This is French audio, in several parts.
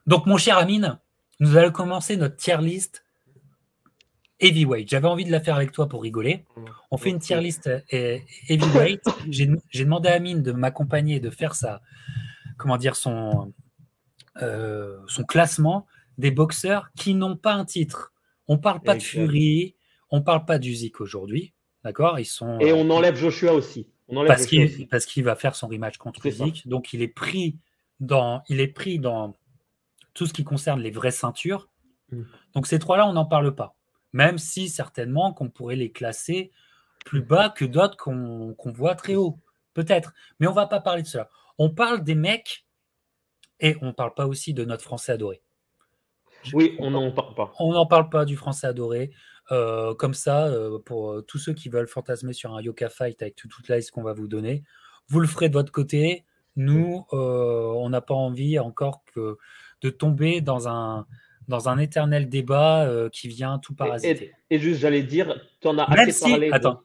Donc, mon cher Amine, nous allons commencer notre tier list heavyweight. J'avais envie de la faire avec toi pour rigoler. On fait une tier list heavyweight. J'ai demandé à Amine de m'accompagner, de faire son classement des boxeurs qui n'ont pas un titre. On ne parle pas de Fury, on ne parle pas d'Usyk aujourd'hui. D'accord? Et on enlève Joshua aussi. Parce qu'il va faire son rematch contre Usyk. Donc, il est pris dans tout ce qui concerne les vraies ceintures. Donc, ces trois-là, on n'en parle pas. Même si, certainement, qu'on pourrait les classer plus bas que d'autres qu'on voit très haut. Peut-être. Mais on ne va pas parler de cela. On parle des mecs et on ne parle pas aussi de notre Français adoré. Oui, on n'en parle pas. On n'en parle pas du Français adoré. Comme ça, pour tous ceux qui veulent fantasmer sur un Yoka Fight avec toute la liste qu'on va vous donner, vous le ferez de votre côté. Nous, on n'a pas envie encore de tomber dans un éternel débat qui vient tout parasiter. Et juste, j'allais dire, tu en as assez parlé. Attends,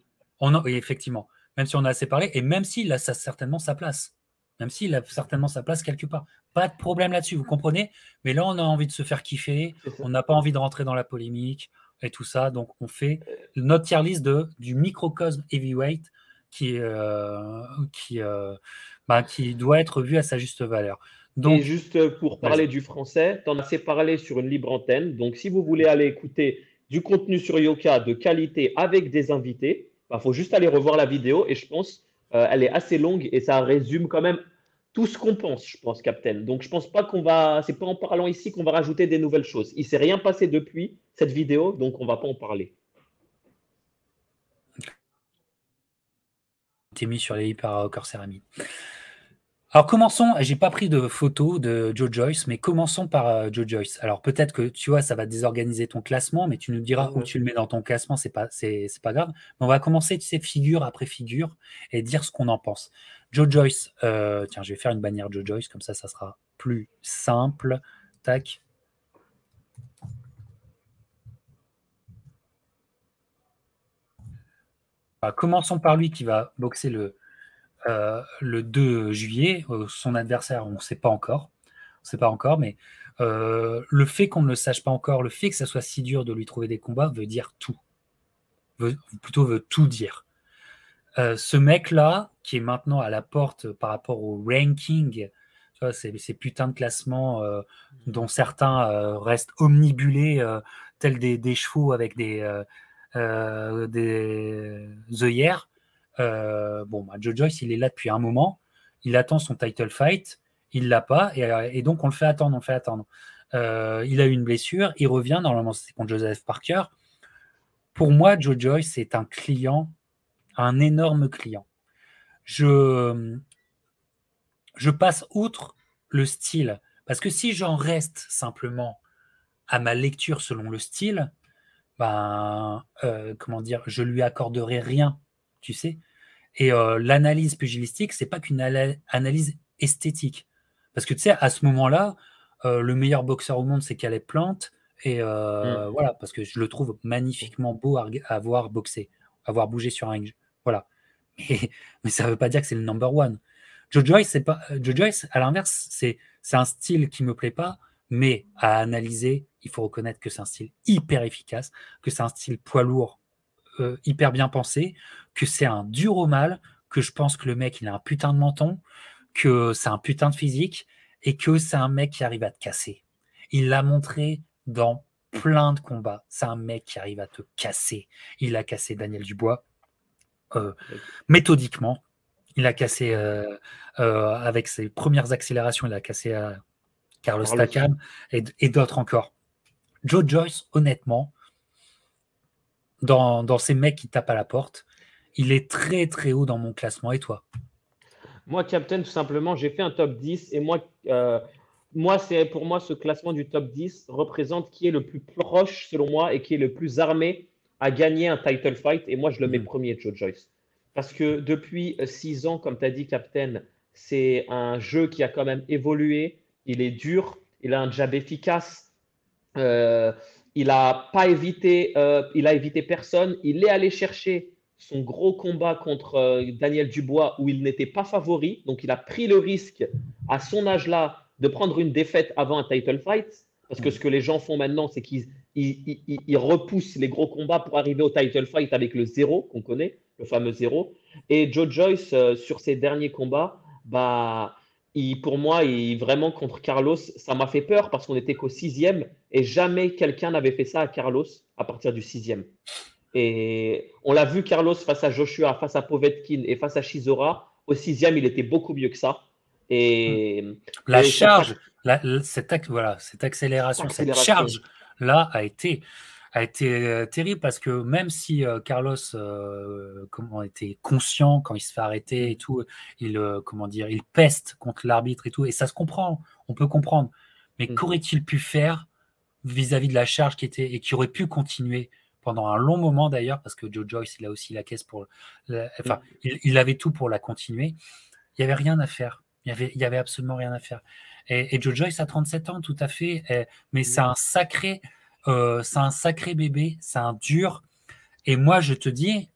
effectivement, même si on a assez parlé, et même s'il a certainement sa place. Même s'il a certainement sa place quelque part. Pas de problème là-dessus, vous comprenez? Mais là, on a envie de se faire kiffer, on n'a pas envie de rentrer dans la polémique et tout ça. Donc, on fait notre tier list du microcosme heavyweight qui doit être vu à sa juste valeur. Donc, et juste pour parler du français, tu en as assez parlé sur une libre antenne. Donc, si vous voulez aller écouter du contenu sur Yoka de qualité avec des invités, il faut juste aller revoir la vidéo et je pense elle est assez longue et ça résume quand même tout ce qu'on pense, je pense, Captain. Donc, je pense pas c'est pas en parlant ici qu'on va rajouter des nouvelles choses. Il s'est rien passé depuis cette vidéo, donc on va pas en parler. T'es mis sur les hyper céramiques. Alors commençons, j'ai pas pris de photo de Joe Joyce, mais commençons par Joe Joyce. Alors peut-être que tu vois, ça va désorganiser ton classement, mais tu nous diras où tu le mets dans ton classement, c'est pas grave. Mais on va commencer, tu sais, figure après figure et dire ce qu'on en pense. Joe Joyce, tiens, je vais faire une bannière Joe Joyce, comme ça sera plus simple. Tac. Alors, commençons par lui qui va boxer le 2 juillet. Son adversaire, on ne sait pas encore. On ne sait pas encore, mais le fait qu'on ne le sache pas encore, le fait que ça soit si dur de lui trouver des combats veut dire tout. Veut tout dire. Ce mec-là, qui est maintenant à la porte par rapport au ranking, ces putains de classements dont certains restent omnibulés tels des chevaux avec des œillères. Joe Joyce, il est là depuis un moment. Il attend son title fight. Il l'a pas. Et donc, on le fait attendre. Il a eu une blessure. Il revient. Normalement, c'est contre Joseph Parker. Pour moi, Joe Joyce est un client, un énorme client. Je passe outre le style. Parce que si j'en reste simplement à ma lecture selon le style, je lui accorderai rien, tu sais. Et l'analyse pugilistique, c'est pas qu'une analyse esthétique. Parce que tu sais, à ce moment-là, le meilleur boxeur au monde, c'est Caleb Plant. Et voilà, parce que je le trouve magnifiquement beau à voir boxer, à voir bouger sur un ring. Voilà. Mais ça ne veut pas dire que c'est le number one. Joe Joyce, à l'inverse, c'est un style qui ne me plaît pas, mais à analyser, il faut reconnaître que c'est un style hyper efficace, que c'est un style poids lourd hyper bien pensé, que c'est un dur au mal, que je pense que le mec, il a un putain de menton, que c'est un putain de physique, et que c'est un mec qui arrive à te casser. Il l'a montré dans plein de combats. C'est un mec qui arrive à te casser. Il a cassé Daniel Dubois méthodiquement. Il a cassé avec ses premières accélérations, il a cassé Carlos Takam et d'autres encore. Joe Joyce, honnêtement, dans ces mecs qui tapent à la porte, il est très très haut dans mon classement. Et toi? Moi, Captain, tout simplement, j'ai fait un top 10 et pour moi, ce classement du top 10 représente qui est le plus proche, selon moi, et qui est le plus armé à gagner un title fight. Et moi, je le mets premier, Joe Joyce. Parce que depuis 6 ans, comme tu as dit, Captain, c'est un jeu qui a quand même évolué. Il est dur, il a un jab efficace. Il a évité personne. Il est allé chercher son gros combat contre Daniel Dubois où il n'était pas favori. Donc, il a pris le risque à son âge-là de prendre une défaite avant un title fight, parce que ce que les gens font maintenant, c'est qu'ils repoussent les gros combats pour arriver au title fight avec le zéro qu'on connaît, le fameux zéro. Et Joe Joyce, sur ses derniers combats, bah, pour moi, vraiment contre Carlos, ça m'a fait peur parce qu'on était qu'au 6e et jamais quelqu'un n'avait fait ça à Carlos à partir du 6e. Et on l'a vu, Carlos, face à Joshua, face à Povetkin et face à Chisora. Au 6e, il était beaucoup mieux que ça. Et la charge, cette accélération, cette charge-là a été terrible parce que même si Carlos était conscient quand il se fait arrêter et tout, il peste contre l'arbitre et tout, et ça se comprend, on peut comprendre. Mais qu'aurait-il pu faire vis-à-vis de la charge et qui aurait pu continuer pendant un long moment d'ailleurs, parce que Joe Joyce, il a aussi la caisse pour... il avait tout pour la continuer. Il n'y avait rien à faire. Il y avait absolument rien à faire. Et Joe Joyce a 37 ans, tout à fait. Mais c'est un sacré bébé. C'est un dur. Et moi, je te dis,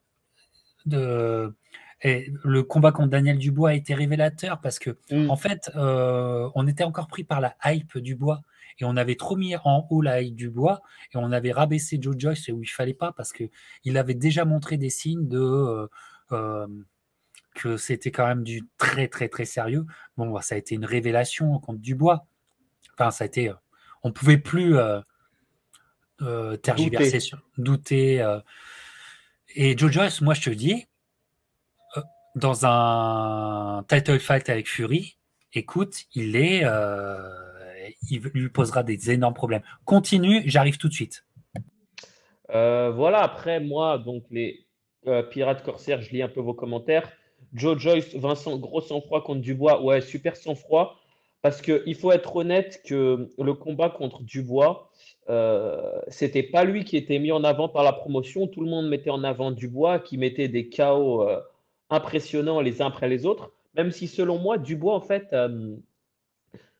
le combat contre Daniel Dubois a été révélateur parce que, en fait, on était encore pris par la hype Dubois. Et on avait trop mis en haut la hype Dubois et on avait rabaissé Joe Joyce où il fallait pas parce qu'il avait déjà montré des signes que c'était quand même du très très très sérieux. Bon, ça a été une révélation contre Dubois. Enfin, ça a été, on pouvait plus tergiverser, douter. Et Joe Joyce, moi je te dis, dans un title fight avec Fury, écoute, il lui posera des énormes problèmes. Continue, j'arrive tout de suite. Voilà, après moi, donc les Pirates Corsaires, je lis un peu vos commentaires. Joe Joyce, Vincent, gros sang-froid contre Dubois. Ouais, super sang-froid. Parce qu'il faut être honnête que le combat contre Dubois, c'était pas lui qui était mis en avant par la promotion. Tout le monde mettait en avant Dubois, qui mettait des KO impressionnants les uns après les autres. Même si, selon moi, Dubois, en fait,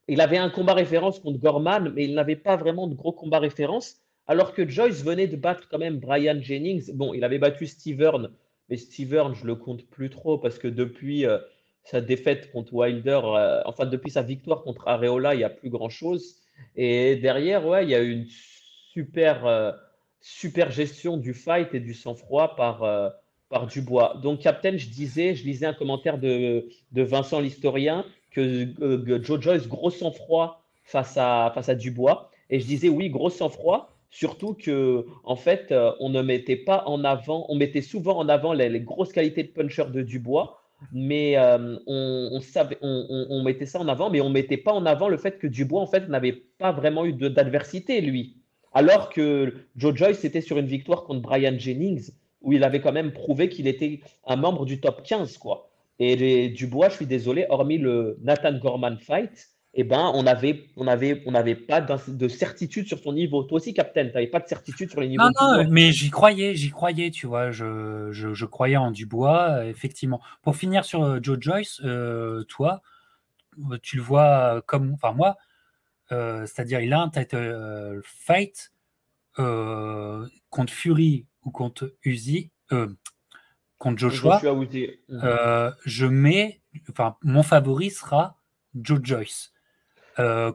il avait un combat référence contre Gorman, mais il n'avait pas vraiment de gros combat référence. Alors que Joyce venait de battre quand même Brian Jennings. Bon, il avait battu Steve Hearn, mais Steve Hearn, je le compte plus trop parce que depuis sa défaite contre Wilder, enfin depuis sa victoire contre Areola, il n'y a plus grand-chose. Et derrière, ouais, il y a eu une super gestion du fight et du sang-froid par Dubois. Donc, Captain, je lisais un commentaire de Vincent l'historien que Joe Joyce, gros sang-froid face à Dubois. Et je disais, oui, gros sang-froid. Surtout que, en fait, on ne mettait pas en avant, on mettait souvent en avant les grosses qualités de puncher de Dubois, mais on mettait ça en avant, mais on mettait pas en avant le fait que Dubois, en fait, n'avait pas vraiment eu d'adversité, lui. Alors que Joe Joyce était sur une victoire contre Brian Jennings, où il avait quand même prouvé qu'il était un membre du top 15, quoi. Et Dubois, je suis désolé, hormis le Nathan Gorman fight, eh ben, on n'avait pas de certitude sur son niveau. Toi aussi, Captain, tu n'avais pas de certitude sur les niveaux. Non, mais j'y croyais, tu vois. Je croyais en Dubois, effectivement. Pour finir sur Joe Joyce, toi, tu le vois comme, enfin moi, c'est-à-dire il a un title fight contre Fury ou contre Uzi, contre Joshua. Mon favori sera Joe Joyce.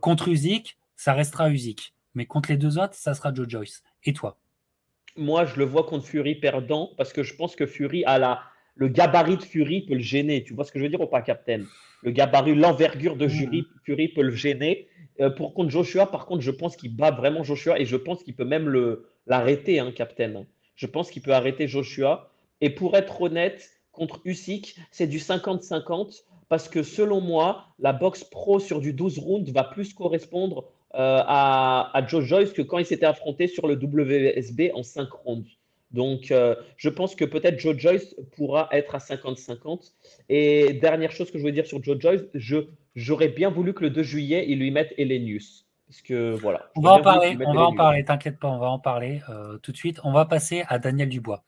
Contre Usyk, ça restera Usyk. Mais contre les deux autres, ça sera Joe Joyce. Et toi? Moi, je le vois contre Fury perdant parce que je pense que Fury a le gabarit de Fury peut le gêner. Tu vois ce que je veux dire ou pas, Captain? Le gabarit, l'envergure de Fury peut le gêner. Pour contre Joshua, par contre, je pense qu'il bat vraiment Joshua et je pense qu'il peut même l'arrêter, hein, Captain. Je pense qu'il peut arrêter Joshua. Et pour être honnête, contre Usyk, c'est du 50-50 parce que selon moi, la boxe pro sur du 12 rounds va plus correspondre à Joe Joyce que quand il s'était affronté sur le WSB en 5 rounds. Donc, je pense que peut-être Joe Joyce pourra être à 50-50. Et dernière chose que je veux dire sur Joe Joyce, j'aurais bien voulu que le 2 juillet, il lui mette Helenius. Parce que voilà. On va en parler, t'inquiète pas, on va en parler tout de suite. On va passer à Daniel Dubois.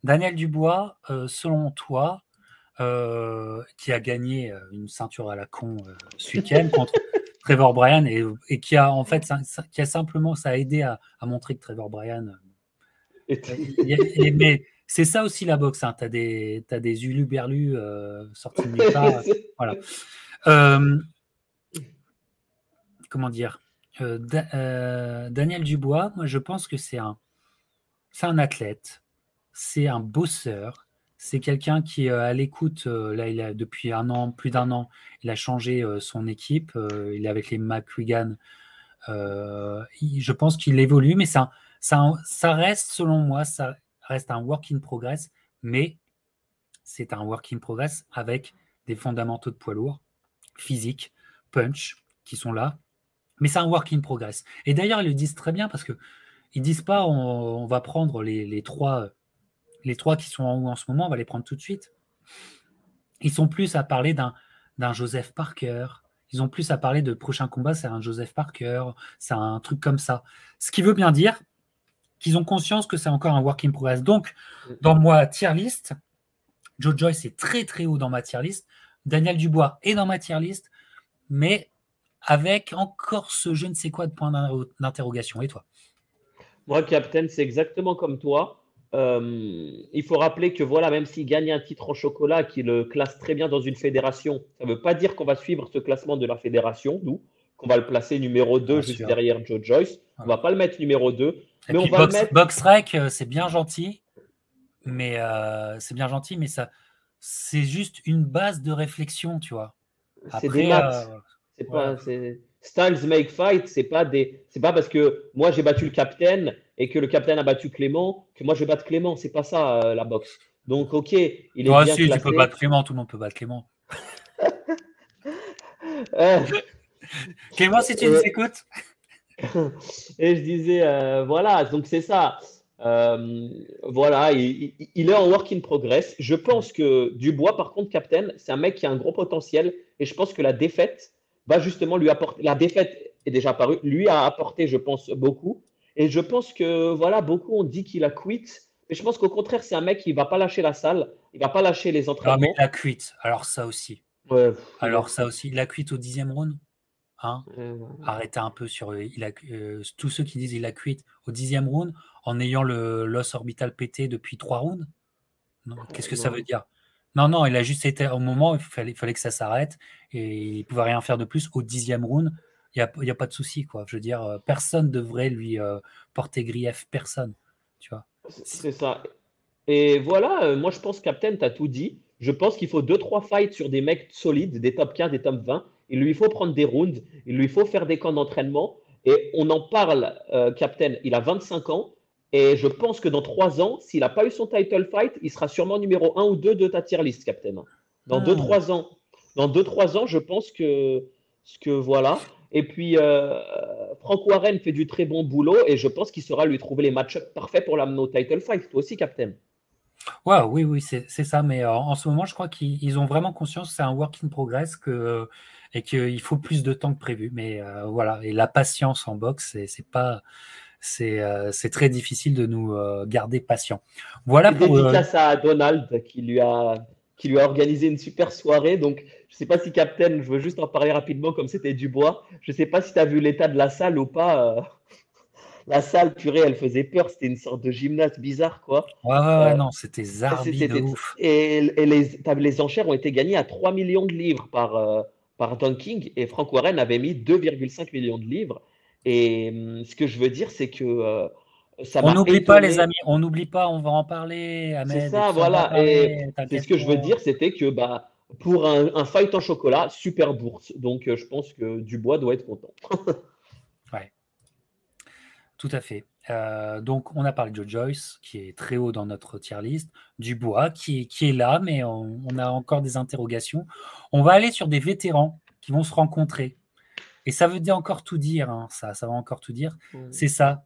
Daniel Dubois, selon toi, qui a gagné une ceinture à la con ce week-end contre Trevor Bryan et qui a en fait qui a simplement ça a aidé à montrer que Trevor Bryan mais c'est ça aussi la boxe, hein. T'as des uluberlus sortis de nulle part. Voilà. comment dire, Daniel Dubois, moi je pense que c'est un athlète, c'est un bosseur, c'est quelqu'un qui est à l'écoute. Là, depuis plus d'un an, il a changé son équipe. Il est avec les McGuigan. Je pense qu'il évolue, mais ça reste, selon moi, ça reste un work in progress, mais c'est un work in progress avec des fondamentaux de poids lourd, physique, punch, qui sont là, mais c'est un work in progress. Et d'ailleurs, ils le disent très bien parce que ils disent pas on va prendre les trois qui sont en haut en ce moment, on va les prendre tout de suite. Ils sont plus à parler d'un Joseph Parker. Ils ont plus à parler de prochain combat, c'est un Joseph Parker, c'est un truc comme ça. Ce qui veut bien dire qu'ils ont conscience que c'est encore un work in progress. Donc, dans ma tier list, Joe Joyce est très très haut dans ma tier list. Daniel Dubois est dans ma tier list, mais avec encore ce je ne sais quoi de point d'interrogation. Et toi? Moi, Captain, c'est exactement comme toi. Il faut rappeler que voilà, même s'il gagne un titre en chocolat qui le classe très bien dans une fédération, ça ne veut pas dire qu'on va suivre ce classement de la fédération, nous, qu'on va le placer numéro 2 Bien juste sûr. derrière Joe Joyce. On ne va pas le mettre numéro 2, Et mais on puis va le mettre. BoxRec, c'est bien gentil, mais ça, c'est juste une base de réflexion, tu vois. C'est des Après, maths. C'est voilà. pas, Styles make fight, c'est pas parce que moi j'ai battu le capitaine et que le capitaine a battu Clément que moi je vais battre Clément. C'est pas ça la boxe. Donc ok, il est Toi bien aussi, tu peux battre classé. Clément, tout le monde peut battre Clément. Euh, Clément, si tu nous et, écoutes. et je disais voilà, donc c'est ça. Voilà, il est en work in progress. Je pense que Dubois, par contre, capitaine, c'est un mec qui a un gros potentiel et je pense que la défaite va justement lui apporter. La défaite est déjà apparue, lui a apporté, je pense, beaucoup. Et je pense que voilà, beaucoup ont dit qu'il a quit. Mais je pense qu'au contraire, c'est un mec qui va pas lâcher la salle, il va pas lâcher les Non, mais entraînements. il a cuite. Alors ça aussi. Ouais, Il a cuite au 10e round. Hein, arrêtez un peu sur. Tous ceux qui disent il a quit au 10e round en ayant le l'os orbital pété depuis 3 rounds. Qu'est-ce que ça veut non. dire? Non, non, il a juste été au moment où il fallait que ça s'arrête et il ne pouvait rien faire de plus au 10e round. Il y a pas de souci, quoi. Je veux dire, personne devrait lui porter grief, personne. Tu vois. C'est ça. Et voilà, moi je pense, Captain, tu as tout dit. Je pense qu'il faut deux trois fights sur des mecs solides, des top 15, des top 20. Il lui faut prendre des rounds, il lui faut faire des camps d'entraînement. Et on en parle, Captain, il a 25 ans. Et je pense que dans 3 ans, s'il n'a pas eu son title fight, il sera sûrement numéro un ou 2 de ta tier list, Captain. Dans deux Hmm. trois ans. Dans 2 3 ans, je pense que voilà. Et puis, Frank Warren fait du très bon boulot et je pense qu'il saura lui trouver les match-ups parfaits pour l'amener au title fight. Toi aussi, Captain. Ouais, oui, oui, c'est ça. Mais en ce moment, je crois qu'ils ont vraiment conscience que c'est un work in progress et qu'il faut plus de temps que prévu. Mais voilà, et la patience en boxe, c'est très difficile de nous garder patients. Voilà Et pour. dédicace à Donald qui lui a organisé une super soirée. Donc, je ne sais pas si Captain, je veux juste en parler rapidement comme c'était Dubois. Je ne sais pas si tu as vu l'état de la salle ou pas. La salle, purée, elle faisait peur. C'était une sorte de gymnase bizarre, quoi. Ouais, ouais, ouais, Euh, non, c'était zarbi de ouf. et les enchères ont été gagnées à 3 millions de livres par Don King et Frank Warren avait mis 2,5 millions de livres. Et ce que je veux dire, c'est que ça On m'a n'oublie pas, les étonné. amis, on n'oublie pas, on va en parler, C'est Ahmed, et ça, tout ça, on va en voilà. Et parler, c'est ce t'inquiète que je veux pas. dire, c'était que bah, pour un fight en chocolat, super bourse. Donc je pense que Dubois doit être content. Ouais, tout à fait. Donc, on a parlé de Joe Joyce, qui est très haut dans notre tier list, Dubois, qui est là, mais on a encore des interrogations. On va aller sur des vétérans qui vont se rencontrer. Et ça veut dire encore tout dire, hein, ça va encore tout dire. C'est ça,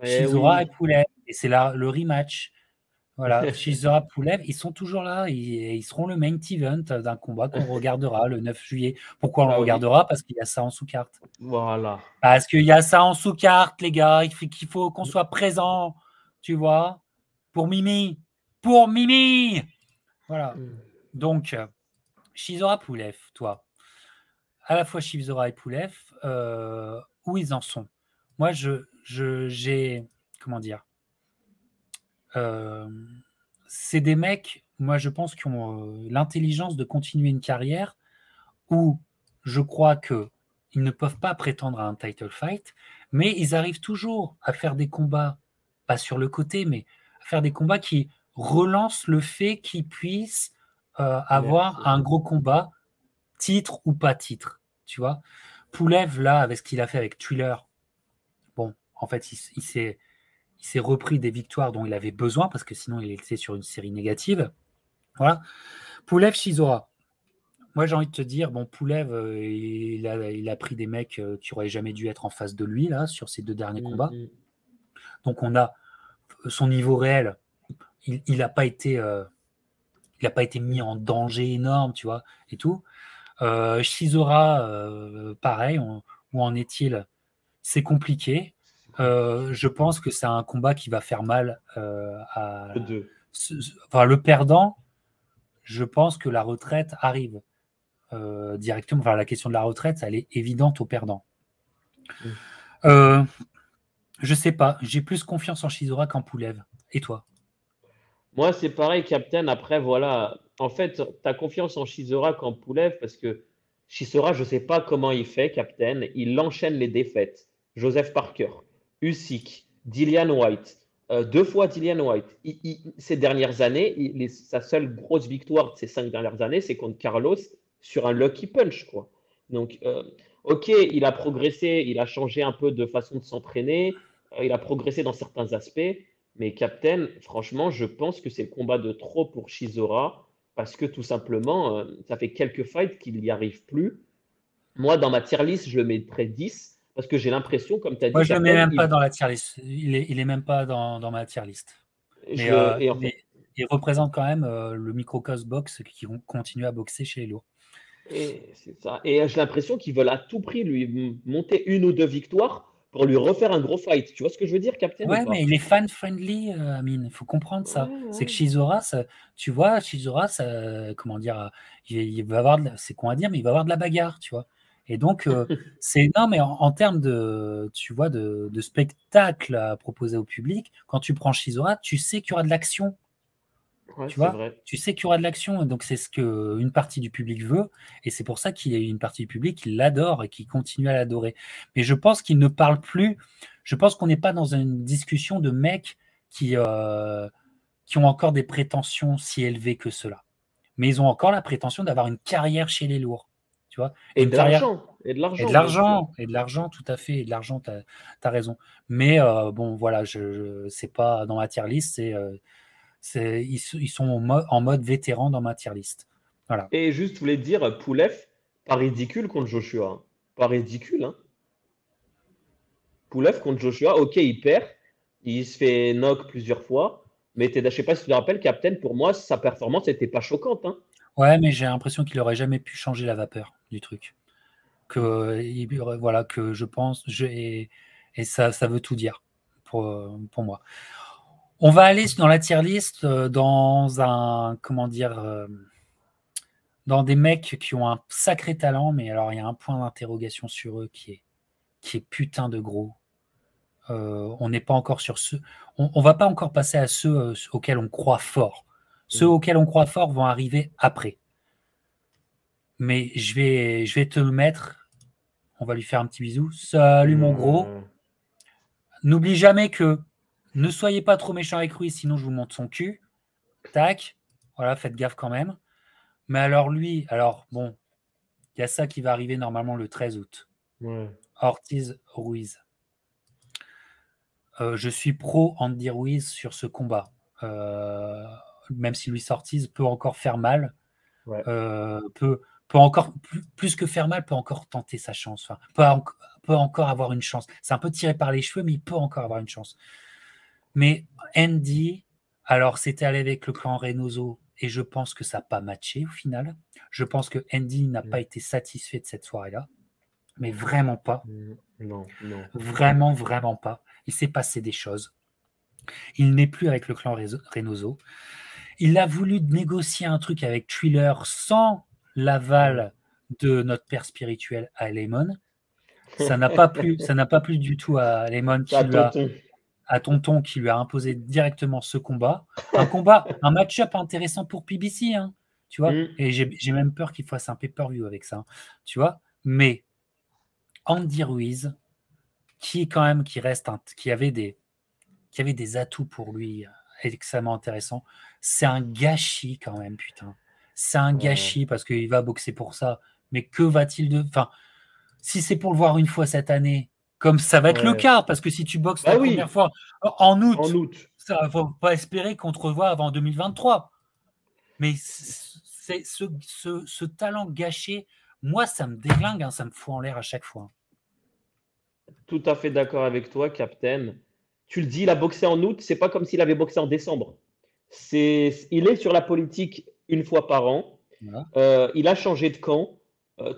Eh Chisora et oui. Poulet, et c'est là le rematch. Voilà, Chisora Poulev, ils sont toujours là, ils seront le main event d'un combat qu'on regardera le 9 juillet. Pourquoi on le Bah oui. regardera? Parce qu'il y a ça en sous-carte. Voilà. Parce qu'il y a ça en sous-carte, les gars. Qu'il faut qu'on soit présent, tu vois, pour Mimi. Pour Mimi. Voilà. Donc, Chisora Poulev, toi, à la fois Chisora et Poulev, où ils en sont? Moi, j'ai, comment dire, euh, c'est des mecs, moi je pense, qui ont l'intelligence de continuer une carrière où je crois que ils ne peuvent pas prétendre à un title fight, mais ils arrivent toujours à faire des combats, pas sur le côté, mais à faire des combats qui relancent le fait qu'ils puissent avoir Merci. un gros combat, titre ou pas titre, tu vois. Pulev, là, avec ce qu'il a fait avec Thriller, bon, en fait, il s'est repris des victoires dont il avait besoin, parce que sinon, il était sur une série négative. Voilà. Pulev, Chisora. Moi, j'ai envie de te dire, bon, Pulev, il a pris des mecs qui n'auraient jamais dû être en face de lui, là, sur ses 2 derniers combats. Donc, on a son niveau réel. Il n'a pas été mis en danger énorme, tu vois, et tout. Chisora, pareil, où en est-il? C'est compliqué. Je pense que c'est un combat qui va faire mal à... Enfin, le perdant, je pense que la retraite arrive directement. Enfin, la question de la retraite, elle est évidente au perdant. Je sais pas. J'ai plus confiance en Chisora qu'en Pulev. Et toi? Moi, c'est pareil, Captain. Après, voilà. En fait, tu as confiance en Chisora qu'en Pulev parce que Chisora, je ne sais pas comment il fait, Captain. Il enchaîne les défaites. Joseph Parker, Usyk, Dillian White, 2 fois Dillian White. Ces dernières années, sa seule grosse victoire de ces 5 dernières années, c'est contre Carlos sur un lucky punch, quoi. Donc, ok, il a progressé, il a changé un peu de façon de s'entraîner, il a progressé dans certains aspects. Mais Captain, franchement, je pense que c'est le combat de trop pour Chisora parce que tout simplement, ça fait quelques fights qu'il n'y arrive plus. Moi, dans ma tier list, je le mettrais 10 parce que j'ai l'impression, comme tu as Moi, dit, je le mets Captain, même pas dans la tier list. Il est même pas dans ma tier list. Mais et en fait, il représente quand même le microcosme box qui continue à boxer chez les lourds. c'est ça. Et j'ai l'impression qu'ils veulent à tout prix lui monter 1 ou 2 victoires pour lui refaire un gros fight. Tu vois ce que je veux dire, Captain, ou Ouais, mais pas? il est fan-friendly, Amine. Il faut comprendre ça. Ouais, C'est que ouais. Chisora, tu vois, Chisora, comment dire, il va avoir, c'est con à dire, mais il va avoir de la bagarre, tu vois. Et donc, c'est non, mais en termes de, tu vois, de spectacle à proposer au public, quand tu prends Chisora, tu sais qu'il y aura de l'action. Ouais, Tu c'est vois, vrai. tu sais qu'il y aura de l'action, donc c'est ce qu'une partie du public veut, et c'est pour ça qu'il y a une partie du public qui l'adore et qui continue à l'adorer. Mais je pense qu'il ne parle plus, je pense qu'on n'est pas dans une discussion de mecs qui ont encore des prétentions si élevées que cela. Mais ils ont encore la prétention d'avoir une carrière chez les lourds, tu vois, et Et une de carrière, l'argent. Et de l'argent, bien sûr. et de l'argent, tout à fait, et de l'argent, tu as raison. Mais bon, voilà, c'est pas dans ma tier list, ils sont en mode vétéran dans ma tier list. Voilà. Et juste, je voulais te dire, Pulev, pas ridicule contre Joshua, hein. Pas ridicule, hein. Pulev contre Joshua, ok, il perd. Il se fait knock plusieurs fois. Mais je sais pas si tu te rappelles, Captain, pour moi, sa performance n'était pas choquante, hein. Ouais, mais j'ai l'impression qu'il aurait jamais pu changer la vapeur du truc. Voilà, que je pense, et ça veut tout dire pour moi. On va aller dans la tier list dans un, comment dire, dans des mecs qui ont un sacré talent, mais alors il y a un point d'interrogation sur eux qui est putain de gros. On n'est pas encore sur ceux. On va pas encore passer à ceux auxquels on croit fort. Ceux auxquels on croit fort vont arriver après. Mais je vais te mettre. On va lui faire un petit bisou. Salut mon gros. N'oublie jamais que ne soyez pas trop méchant avec lui, sinon je vous montre son cul. Tac. Voilà, faites gaffe quand même. Mais alors lui, bon, il y a ça qui va arriver normalement le 13 août. Ouais. Ortiz Ruiz. Je suis pro Andy Ruiz sur ce combat. Même si Luis Ortiz peut encore faire mal, Ouais. peut encore, plus que faire mal, peut encore tenter sa chance. Enfin, peut encore avoir une chance. C'est un peu tiré par les cheveux, mais il peut encore avoir une chance. Mais Andy, alors c'était allé avec le clan Reynoso, et je pense que ça n'a pas matché au final. Je pense que Andy n'a pas été satisfait de cette soirée-là. Mais vraiment pas. Non, non. Vraiment, vraiment pas. Il s'est passé des choses. Il n'est plus avec le clan Reynoso. Il a voulu négocier un truc avec Thriller sans l'aval de notre père spirituel à Lemon. Ça n'a pas plu du tout à Lemon à Tonton qui lui a imposé directement ce combat. Un match-up intéressant pour PBC, hein, tu vois. Et j'ai même peur qu'il fasse un pay-per-view avec ça, hein, tu vois. Mais Andy Ruiz, qui avait des atouts pour lui extrêmement intéressants. C'est un gâchis quand même, putain. C'est un gâchis parce qu'il va boxer pour ça. Mais que va-t-il de... Enfin, si c'est pour le voir une fois cette année, comme ça va être le cas, parce que si tu boxes la première fois en août, ça ne faut pas espérer qu'on te revoie avant 2023. Mais c'est ce talent gâché, moi, ça me déglingue, hein, ça me fout en l'air à chaque fois. Tout à fait d'accord avec toi, Captain. Tu le dis, il a boxé en août, c'est pas comme s'il avait boxé en décembre. Il est sur la politique une fois par an. Voilà. Il a changé de camp.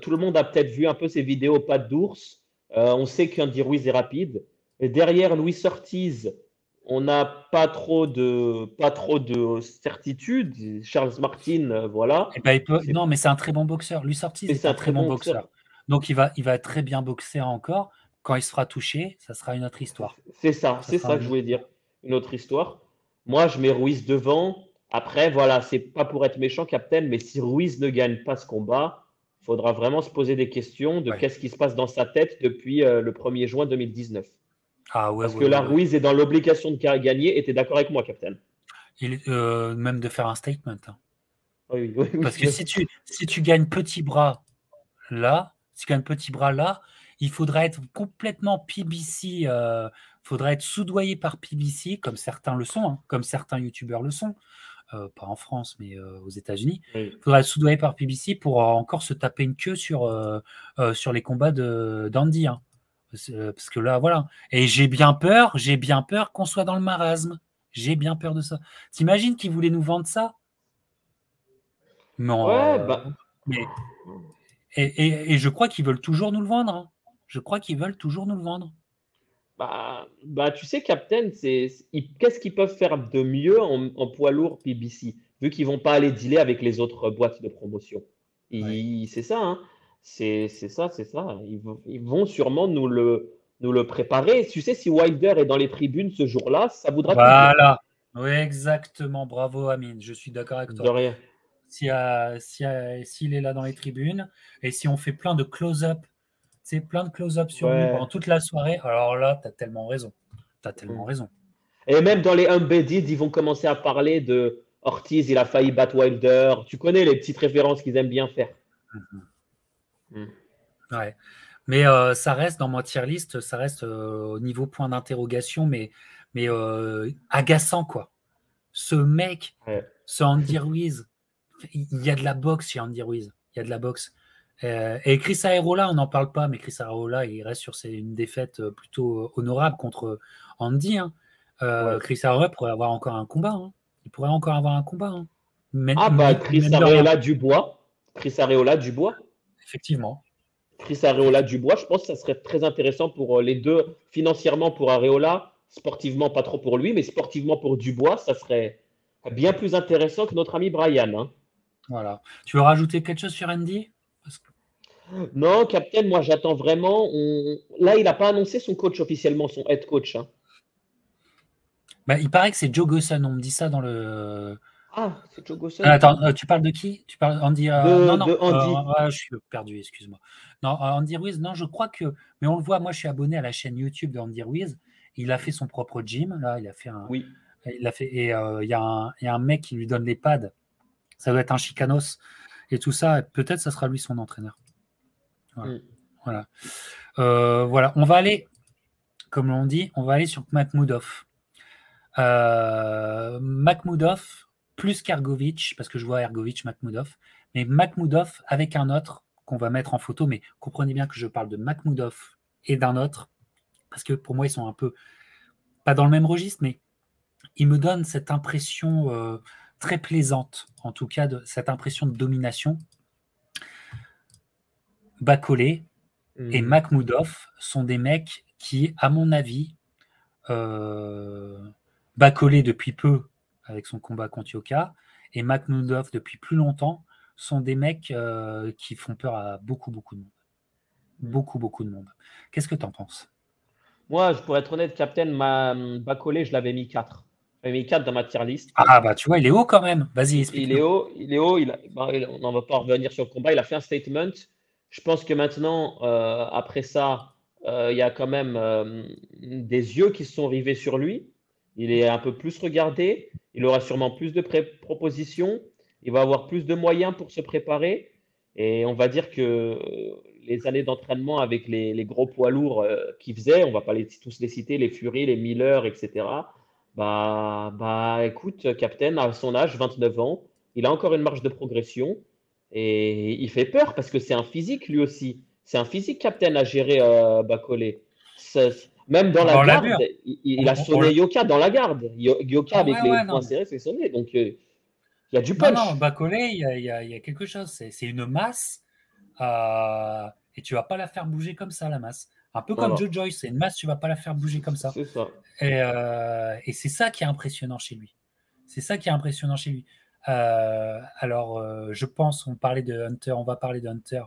Tout le monde a peut-être vu un peu ses vidéos pattes d'ours. On sait qu'Andy Ruiz est rapide. Et derrière Luis Ortiz, on n'a pas trop de certitude. Charles Martin, voilà. Ben, non, mais c'est un très bon boxeur. Luis Ortiz est un très bon boxeur. Donc, il va très bien boxer encore. Quand il se fera toucher, ça sera une autre histoire. C'est ça que je voulais dire. Une autre histoire. Moi, je mets Ruiz devant. Après, voilà, c'est pas pour être méchant, Captain, mais si Ruiz ne gagne pas ce combat, il faudra vraiment se poser des questions de qu'est-ce qui se passe dans sa tête depuis le 1er juin 2019. Parce que Ruiz est dans l'obligation de gagner, et tu es d'accord avec moi, Captain? Même de faire un statement. Hein. Oui, parce que si tu gagnes petit bras là, il faudra être complètement PBC, faudra être soudoyé par PBC, comme certains le sont, hein, comme certains youtubeurs le sont, pas en France, mais aux États-Unis. Il faudra être soudoyé par PBC pour encore se taper une queue sur les combats d'Andy. Hein. Parce que là, voilà. Et j'ai bien peur qu'on soit dans le marasme. J'ai bien peur de ça. T'imagines qu'ils voulaient nous vendre ça? Non. Mais et je crois qu'ils veulent toujours nous le vendre. Hein. Je crois qu'ils veulent toujours nous le vendre. Tu sais, Captain, qu'est-ce qu'ils peuvent faire de mieux en poids lourd PBC, vu qu'ils vont pas aller dealer avec les autres boîtes de promotion. C'est ça, hein. C'est ça. Ils vont sûrement nous le préparer. Tu sais, si Wilder est dans les tribunes ce jour-là, ça voudra tout dire. Voilà. Oui, exactement. Bravo, Amine. Je suis d'accord avec toi. De rien. S'il est là dans les tribunes et si on fait plein de close-up, plein de close-up sur lui pendant toute la soirée, alors là, tu as tellement raison. Et même dans les Embedded, ils vont commencer à parler de Ortiz, il a failli battre Wilder. Tu connais les petites références qu'ils aiment bien faire. Ouais. Mais ça reste dans ma tier list, ça reste au niveau point d'interrogation, mais agaçant, quoi. Ce mec, ce Andy Ruiz, il y a de la boxe chez Andy Ruiz. Il y a de la boxe. Et Chris Aerola, on n'en parle pas, mais Chris Aerola, il reste sur une défaite plutôt honorable contre Andy. Hein. Chris Aerola pourrait avoir encore un combat. Hein. Il pourrait encore avoir un combat. Hein. Chris Areola Dubois. Effectivement. Chris Areola Dubois, je pense que ça serait très intéressant pour les deux, financièrement pour Areola, sportivement pas trop pour lui, mais sportivement pour Dubois, ça serait bien plus intéressant que notre ami Brian. Hein. Voilà. Tu veux rajouter quelque chose sur Andy? Non, Captain, moi j'attends vraiment. Là, il n'a pas annoncé son coach officiellement, son head coach. Hein. Il paraît que c'est Joe Gosson, on me dit ça dans le. Ah, c'est Joe Gosson. Attends, tu parles de qui? Tu parles Andy Non, Andy. je suis perdu, excuse-moi. Non, Andy Ruiz, non, je crois que. Mais on le voit, moi je suis abonné à la chaîne YouTube d'Andy Ruiz. Il a fait son propre gym, là, il a fait un. Oui. Il a fait, et il y a un mec qui lui donne les pads. Ça doit être un Chicanos et tout ça. Peut-être ça sera lui son entraîneur. Voilà. Voilà. On va aller, comme on dit, sur Makhmoudov. Makhmoudov plus qu'Hergovic, parce que je vois Hergovic, Makhmoudov, mais Makhmoudov avec un autre qu'on va mettre en photo, mais comprenez bien que je parle de Makhmoudov et d'un autre, parce que pour moi, ils sont un peu, pas dans le même registre, mais ils me donnent cette impression très plaisante, en tout cas, cette impression de domination. Bacolé et Makhmoudov sont des mecs qui, à mon avis, Bacolé depuis peu avec son combat contre Yoka et Makhmoudov depuis plus longtemps sont des mecs qui font peur à beaucoup de monde. Beaucoup de monde. Qu'est-ce que tu en penses? Moi, pour être honnête, Captain, Bacolé, je l'avais mis 4. J'avais mis 4 dans ma tier list. Ah bah tu vois, il est haut quand même. Vas-y, explique. Il est haut. On n'en va pas revenir sur le combat. Il a fait un statement. Je pense que maintenant, après ça, il y a quand même des yeux qui se sont rivés sur lui. Il est un peu plus regardé. Il aura sûrement plus de propositions. Il va avoir plus de moyens pour se préparer. Et on va dire que les années d'entraînement avec les gros poids lourds qu'il faisait, on va pas tous les citer, les Fury, les Miller, etc. Écoute, Captain, à son âge, 29 ans, il a encore une marge de progression. Et il fait peur parce que c'est un physique lui aussi. C'est un physique captain à gérer Bacolé. Même dans la Bah, on l'a vu, garde, hein. il a sonné Yoka dans la garde. Yoka Ah avec ouais, les ouais, poings non, mais serrés, c'est sonné. Donc il y a du non, non, punch. Bacolé, il y a quelque chose. C'est une masse, et tu vas pas la faire bouger comme ça, la masse. Un peu comme Voilà, Joe Joyce, c'est une masse, tu vas pas la faire bouger comme ça. c'est ça. Et c'est ça qui est impressionnant chez lui. C'est ça qui est impressionnant chez lui. Alors, je pense, on parlait de Hunter, on va parler de Hunter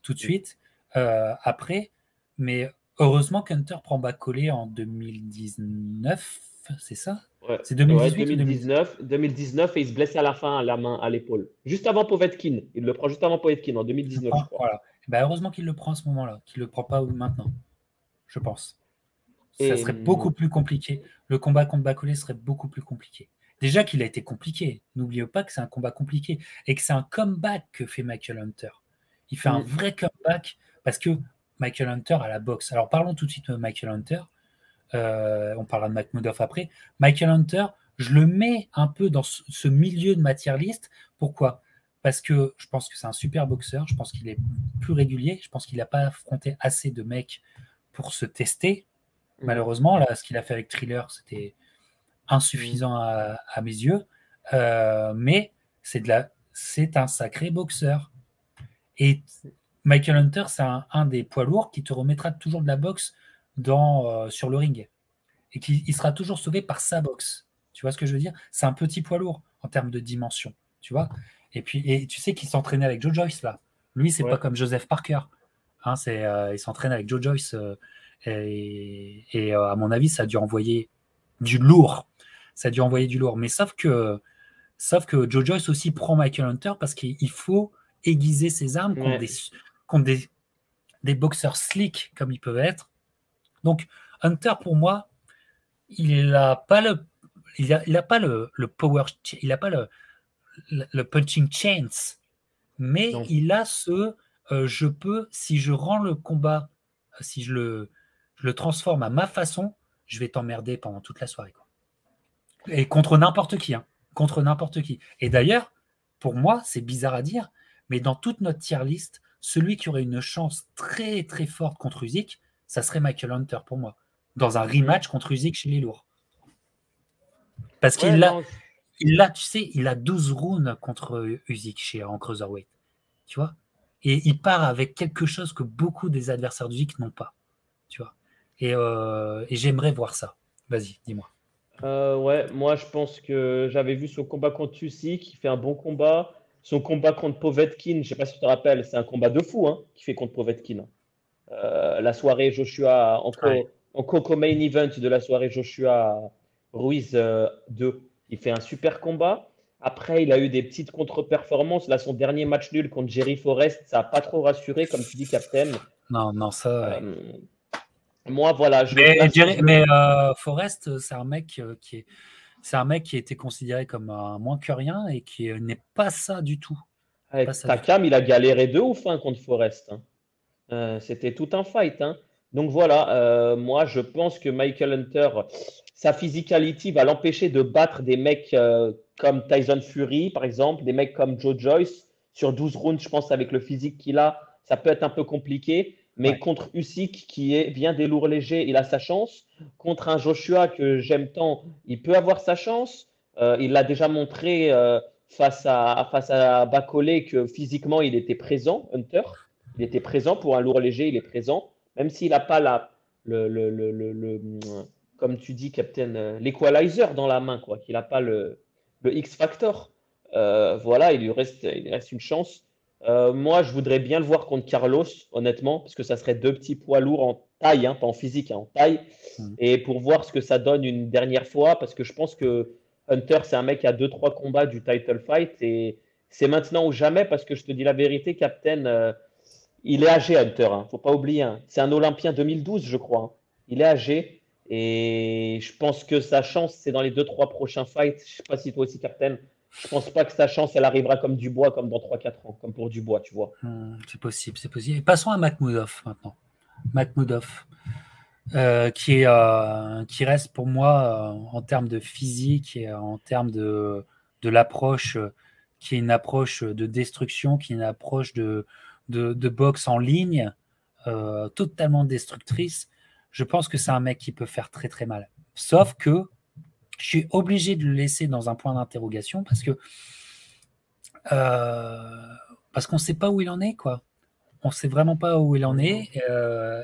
tout de suite, après, mais heureusement qu'Hunter prend Bacolé en 2019, c'est ça? Ouais, C'est ouais, 2018 ou 2019? 2019 et il se blesse à la fin à la main, à l'épaule. Juste avant Povetkin. Il le prend juste avant Povetkin en 2019, je crois. Voilà. Ben, heureusement qu'il le prend à ce moment-là, qu'il ne le prend pas maintenant, je pense. Ça Et serait beaucoup plus compliqué. Le combat contre Bacolé serait beaucoup plus compliqué. Déjà qu'il a été compliqué. N'oubliez pas que c'est un combat compliqué et que c'est un comeback que fait Michael Hunter. Il fait un vrai comeback parce que Michael Hunter a la boxe. Alors parlons tout de suite de Michael Hunter. On parlera de Makhmoudov après. Michael Hunter, je le mets un peu dans ce milieu de matière liste. Pourquoi? Parce que je pense que c'est un super boxeur. Je pense qu'il est plus régulier. Je pense qu'il n'a pas affronté assez de mecs pour se tester. Malheureusement, là, ce qu'il a fait avec Thriller, c'était insuffisant à mes yeux. Mais c'est un sacré boxeur. Et Michael Hunter, c'est un des poids lourds qui te remettra toujours de la boxe sur le ring. Et il sera toujours sauvé par sa boxe. Tu vois ce que je veux dire? C'est un petit poids lourd en termes de dimension. Tu vois? Et tu sais qu'il s'entraînait avec Joe Joyce, là. Lui, c'est pas ouais. comme Joseph Parker. Hein, il s'entraîne avec Joe Joyce. À mon avis, ça a dû envoyer du lourd. Ça a dû envoyer du lourd. Mais sauf que Joe Joyce aussi prend Michael Hunter parce qu'il faut aiguiser ses armes contre des boxeurs slick comme ils peuvent être. Donc, Hunter, pour moi, il n'a pas il a pas le power, il n'a pas le punching chance, mais Non. il a je peux, si je rends le combat, si je le transforme à ma façon, je vais t'emmerder pendant toute la soirée, quoi. Et contre n'importe qui, hein. Contre n'importe qui. Et d'ailleurs, pour moi, c'est bizarre à dire, mais dans toute notre tier list, celui qui aurait une chance très très forte contre Usyk, ça serait Michael Hunter pour moi, dans un rematch contre Usyk chez les lourds. Parce Ouais, non. tu sais, il a 12 rounds contre Usyk en cruiserweight. Tu vois? Et il part avec quelque chose que beaucoup des adversaires d'Usyk n'ont pas. Tu vois? Et j'aimerais voir ça. Vas-y, dis-moi. Ouais, moi je pense que j'avais vu son combat contre Usyk, qui fait un bon combat. Son combat contre Povetkin, je sais pas si tu te rappelles, c'est un combat de fou hein, qu'il fait contre Povetkin. La soirée Joshua Ouais. en co-main event de la soirée Joshua Ruiz 2. Il fait un super combat. Après, il a eu des petites contre-performances. Là, son dernier match nul contre Jerry Forrest, ça n'a pas trop rassuré, comme tu dis, Captain. Non, non, ça, ouais. Euh, Moi, voilà, je le place. Forrest, c'est un mec qui a été considéré comme un moins que rien et qui n'est pas ça du tout. Pas Avec ça du tout. Takam, il a galéré de ouf hein, contre Forrest. Hein. C'était tout un fight. Hein. Donc voilà, moi je pense que Michael Hunter, sa physicality va l'empêcher de battre des mecs comme Tyson Fury, par exemple, des mecs comme Joe Joyce. Sur 12 rounds, je pense avec le physique qu'il a, ça peut être un peu compliqué. Mais Ouais. contre Usyk, qui vient des lourds légers, il a sa chance. Contre un Joshua que j'aime tant, il peut avoir sa chance. Il l'a déjà montré face à Bacolé que physiquement, il était présent, Hunter. Il était présent pour un lourd léger, il est présent, même s'il n'a pas comme tu dis, Captain, l'equalizer dans la main, quoi, qu'il n'a pas le X Factor. Voilà, il lui reste une chance. Moi, je voudrais bien le voir contre Carlos, honnêtement, parce que ça serait deux petits poids lourds en taille, hein, pas en physique, hein, en taille, Mm. et pour voir ce que ça donne une dernière fois, parce que je pense que Hunter, c'est un mec qui a 2-3 combats du title fight, et c'est maintenant ou jamais, parce que je te dis la vérité, Captain, Il est âgé, Hunter, hein, faut pas oublier, hein. C'est un Olympien 2012, je crois, hein. Il est âgé et je pense que sa chance, c'est dans les deux trois prochains fights. Je sais pas si toi aussi, Captain. Je pense pas que sa chance, elle arrivera comme Dubois, comme dans trois quatre ans, comme pour Dubois, tu vois. C'est possible, c'est possible. Et passons à Makhmoudov maintenant. Makhmoudov, qui reste pour moi en termes de physique et en termes de l'approche, qui est une approche de destruction, qui est une approche de boxe en ligne, totalement destructrice. Je pense que c'est un mec qui peut faire très très mal. Sauf que je suis obligé de le laisser dans un point d'interrogation parce qu'on ne sait pas où il en est, quoi. On ne sait vraiment pas où il en est.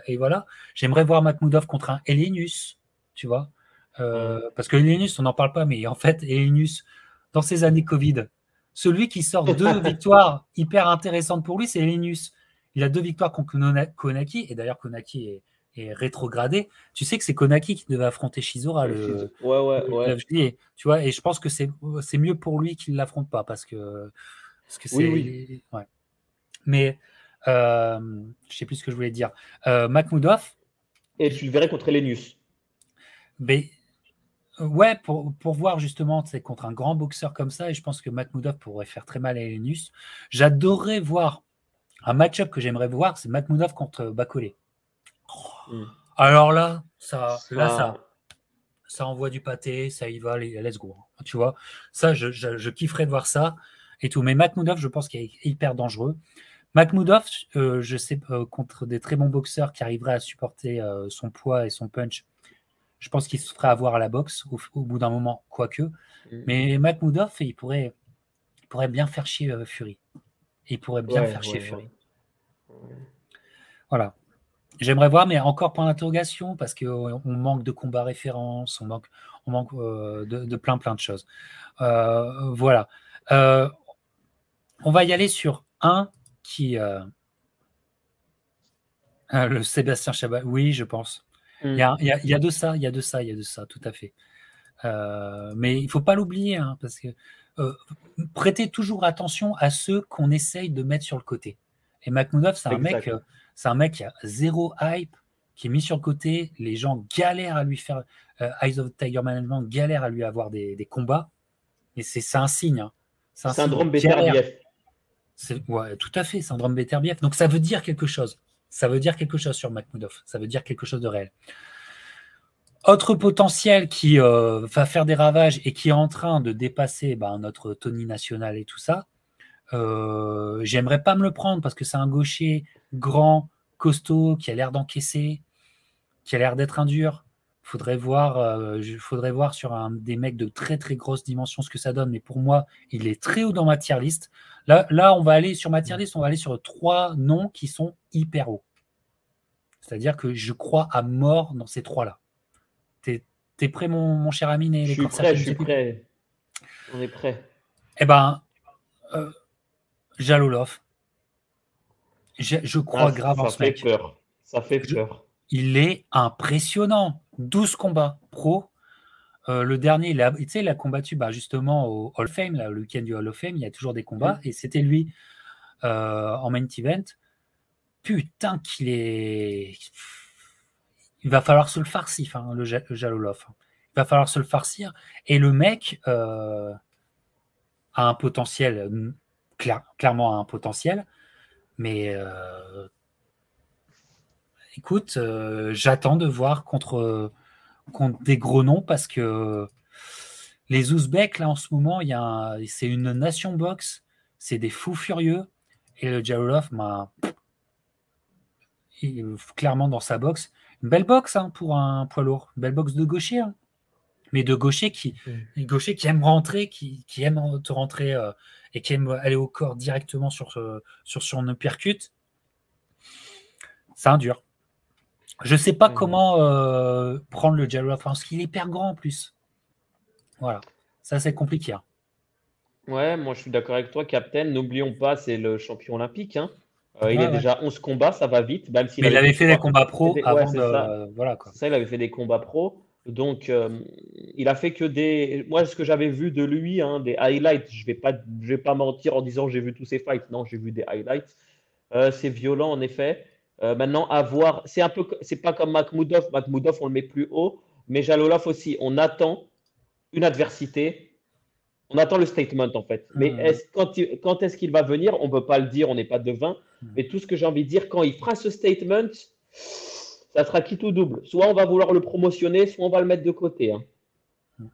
Et voilà. J'aimerais voir Makhmoudov contre un Helenius, tu vois. Parce que Helenius, on n'en parle pas, mais en fait, Helenius, dans ces années Covid, celui qui sort 2 victoires hyper intéressantes pour lui, c'est Helenius. Il a 2 victoires contre Konaki, et d'ailleurs, Konaki est rétrogradé. Tu sais que c'est Konaki qui devait affronter Shizora le 9 juillet. Tu vois, et je pense que c'est mieux pour lui qu'il ne l'affronte pas, parce que c'est. Oui. Ouais. Mais je ne sais plus ce que je voulais dire. Makhmoudov. Et tu le verrais contre Helenius. Mais, ouais, pour voir justement, c'est contre un grand boxeur comme ça, et je pense que Makhmoudov pourrait faire très mal à Helenius. J'adorerais voir un match-up que j'aimerais voir, c'est Makhmoudov contre Bacolé. Alors là, ça envoie du pâté, ça y va, let's go. Tu vois, ça, je kifferais de voir ça et tout. Mais Makhmoudov, je pense qu'il est hyper dangereux. Makhmoudov, je sais, contre des très bons boxeurs qui arriveraient à supporter son poids et son punch, je pense qu'il se ferait avoir à la boxe au bout d'un moment, quoique. Mais Makhmoudov, il pourrait bien faire chier Fury. Il pourrait bien faire chier Fury. Voilà. J'aimerais voir, mais encore point d'interrogation, parce qu'on manque de combats références, on manque de plein de choses. Voilà. On va y aller sur un qui... le Sébastien Chabal, oui, je pense. Il y a de ça, tout à fait. Mais il ne faut pas l'oublier, hein, parce que prêtez toujours attention à ceux qu'on essaye de mettre sur le côté. Et Makhmoudov, c'est un mec qui a zéro hype, qui est mis sur le côté. Les gens galèrent à lui faire, Eyes of Tiger Management galère à lui avoir des combats. Et c'est un signe. Hein. Syndrome Beterbiev. Ouais, tout à fait, syndrome Beterbiev. Donc ça veut dire quelque chose. Ça veut dire quelque chose sur Makhmoudov. Ça veut dire quelque chose de réel. Autre potentiel qui va faire des ravages et qui est en train de dépasser notre Tony National et tout ça, j'aimerais pas me le prendre parce que c'est un gaucher grand, costaud, qui a l'air d'encaisser, qui a l'air d'être un dur. Faudrait voir sur des mecs de très très grosses dimensions ce que ça donne. Mais pour moi, il est très haut dans ma tier list. Là, on va aller sur ma tier list, on va aller sur 3 noms qui sont hyper hauts. C'est-à-dire que je crois à mort dans ces 3-là. T'es prêt, mon cher ami? Je suis prêt. On est prêt. Eh ben, Jalolov. Je crois grave en ce mec. Ça fait peur. Il est impressionnant. 12 combats pro. Le dernier, il a combattu justement au Hall of Fame, là, le week-end du Hall of Fame, il y a toujours des combats, et c'était lui en main event. Putain qu'il est... Il va falloir se le farcir, hein, le Jalolov. Il va falloir se le farcir. Et le mec a un potentiel, clairement un potentiel, mais écoute, j'attends de voir contre des gros noms parce que les Ouzbeks, là, en ce moment, c'est une nation boxe, c'est des fous furieux, et le Jalolov, il est clairement dans sa boxe. Une belle boxe pour un poids lourd, une belle boxe de gaucher, hein. Mais de gaucher qui aime rentrer, qui aime te rentrer et qui aime aller au corps directement sur son uppercut. C'est un dur. Je ne sais pas comment prendre le Jalolov parce qu'il est hyper grand en plus. Voilà, ça c'est compliqué. Hein. Ouais, moi je suis d'accord avec toi, Captain. N'oublions pas, c'est le champion olympique. Hein. Il est déjà 11 combats, ça va vite. Même mais il avait fait des combats pro avant de. Voilà, quoi. C'est ça, il avait fait des combats pro. Donc, il a fait que des. Moi, ce que j'avais vu de lui, des highlights, je vais pas mentir en disant j'ai vu tous ses fights. Non, j'ai vu des highlights. C'est violent en effet. Maintenant, à voir. C'est pas comme Makhmoudov. Makhmoudov, on le met plus haut. Mais Jalolov aussi, on attend une adversité. On attend le statement en fait. Mais Hum, quand est-ce qu'il va venir? On ne peut pas le dire, on n'est pas devin. hum, Mais tout ce que j'ai envie de dire, quand il fera ce statement, ça sera qui tout double. Soit on va vouloir le promotionner, soit on va le mettre de côté, hein. hum.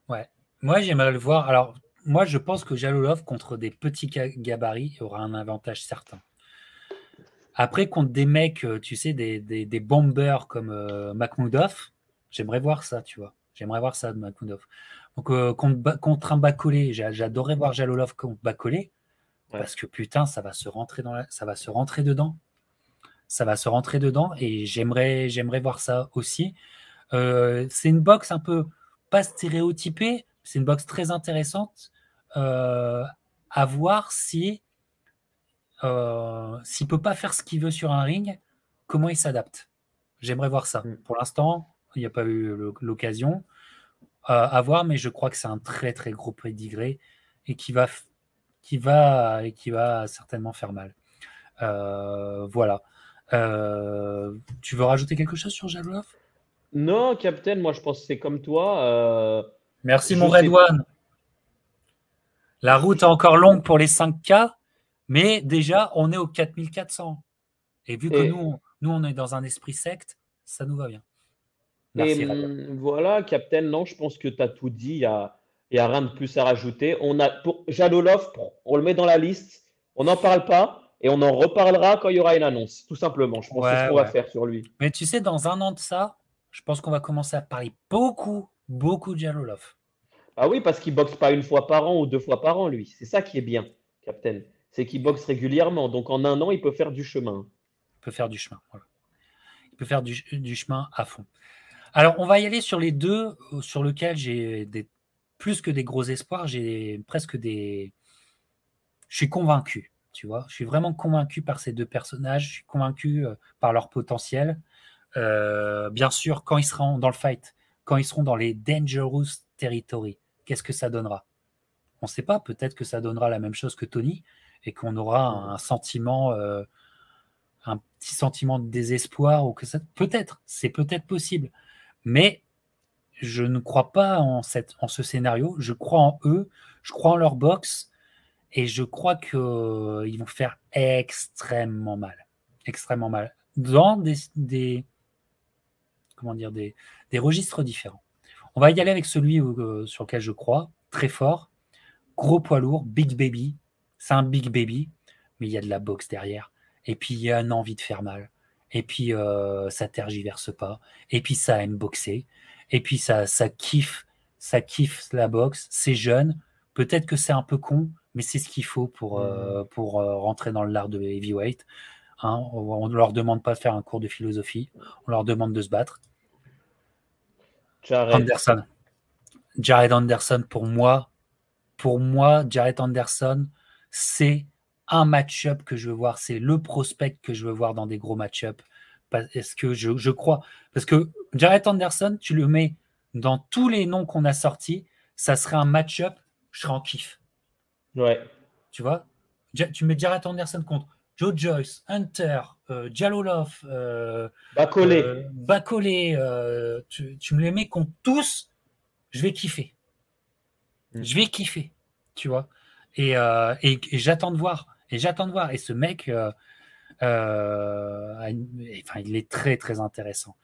Ouais. Moi, j'aimerais le voir. Alors, moi, je pense que Jalolov, contre des petits gabarits, aura un avantage certain. Après, contre des mecs, tu sais, des bombers comme Makhmoudov, j'aimerais voir ça, tu vois. J'aimerais voir ça de Makhmoudov. Donc, contre un Bacolé, j'adorerais voir Jalolov contre Bacolé, Ouais. parce que putain, ça va se rentrer dedans. Ça va se rentrer dedans et j'aimerais voir ça aussi. C'est une boxe un peu pas stéréotypée, c'est une boxe très intéressante à voir si s'il peut pas faire ce qu'il veut sur un ring, comment il s'adapte. J'aimerais voir ça. Mm. Pour l'instant, il n'y a pas eu l'occasion à voir, mais je crois que c'est un très très gros pédigré et qui va certainement faire mal. Voilà. Tu veux rajouter quelque chose sur Jalolov? Non, Captain, moi je pense que c'est comme toi. Merci mon Je Red sais. One. La route est encore longue pour les 5K, mais déjà on est aux 4400. Et vu que Et, nous on est dans un esprit secte, ça nous va bien. et Merci Red One. voilà, Captain, non, je pense que tu as tout dit. Il y a rien de plus à rajouter. Pour Jalolov, on le met dans la liste. On n'en parle pas et on en reparlera quand il y aura une annonce. Tout simplement. Je pense que c'est ce Ouais, qu'on va ouais. faire sur lui. Mais tu sais, dans un an de ça, je pense qu'on va commencer à parler beaucoup, beaucoup de Jalolov. Ah oui, parce qu'il boxe pas une fois par an ou 2 fois par an, lui. C'est ça qui est bien, Captain. C'est qu'il boxe régulièrement. Donc en un an, il peut faire du chemin. Il peut faire du chemin. Voilà. Il peut faire du chemin à fond. Alors, on va y aller sur les deux sur lesquels j'ai plus que des gros espoirs, j'ai presque des. Je suis convaincu, tu vois. Je suis vraiment convaincu par ces deux personnages. Je suis convaincu par leur potentiel. Bien sûr, quand ils seront dans le fight, quand ils seront dans les dangerous territories, qu'est-ce que ça donnera? On ne sait pas. Peut-être que ça donnera la même chose que Tony et qu'on aura un sentiment, un petit sentiment de désespoir ou que ça. Peut-être, c'est peut-être possible. Mais je ne crois pas en ce scénario. Je crois en eux, je crois en leur boxe et je crois qu'ils vont faire extrêmement mal. Extrêmement mal. Dans comment dire, des registres différents. On va y aller avec celui sur lequel je crois, très fort, gros poids lourd, big baby. C'est un big baby, mais il y a de la boxe derrière. Et puis il y a une envie de faire mal. Et puis ça tergiverse pas. Et puis ça aime boxer. Et puis ça kiffe la boxe. C'est jeune. Peut-être que c'est un peu con, mais c'est ce qu'il faut pour rentrer dans l'art de heavyweight. Hein, on ne leur demande pas de faire un cours de philosophie. On leur demande de se battre. J'arrête. Anderson. Jared Anderson, pour moi, Jared Anderson, c'est un match-up que je veux voir. C'est le prospect que je veux voir dans des gros match-up. Est-ce que je crois? Parce que Jared Anderson, tu le mets dans tous les noms qu'on a sortis, ça serait un match-up, je serais en kiff. Ouais. Tu vois? Tu mets Jared Anderson contre Joe Joyce, Hunter, Jalolov, Bacolé. Bacolé, tu me les mets contre tous, je vais kiffer. Mm. Je vais kiffer, tu vois. Et j'attends de voir. Et j'attends de voir. Et ce mec, enfin, il est très, très intéressant.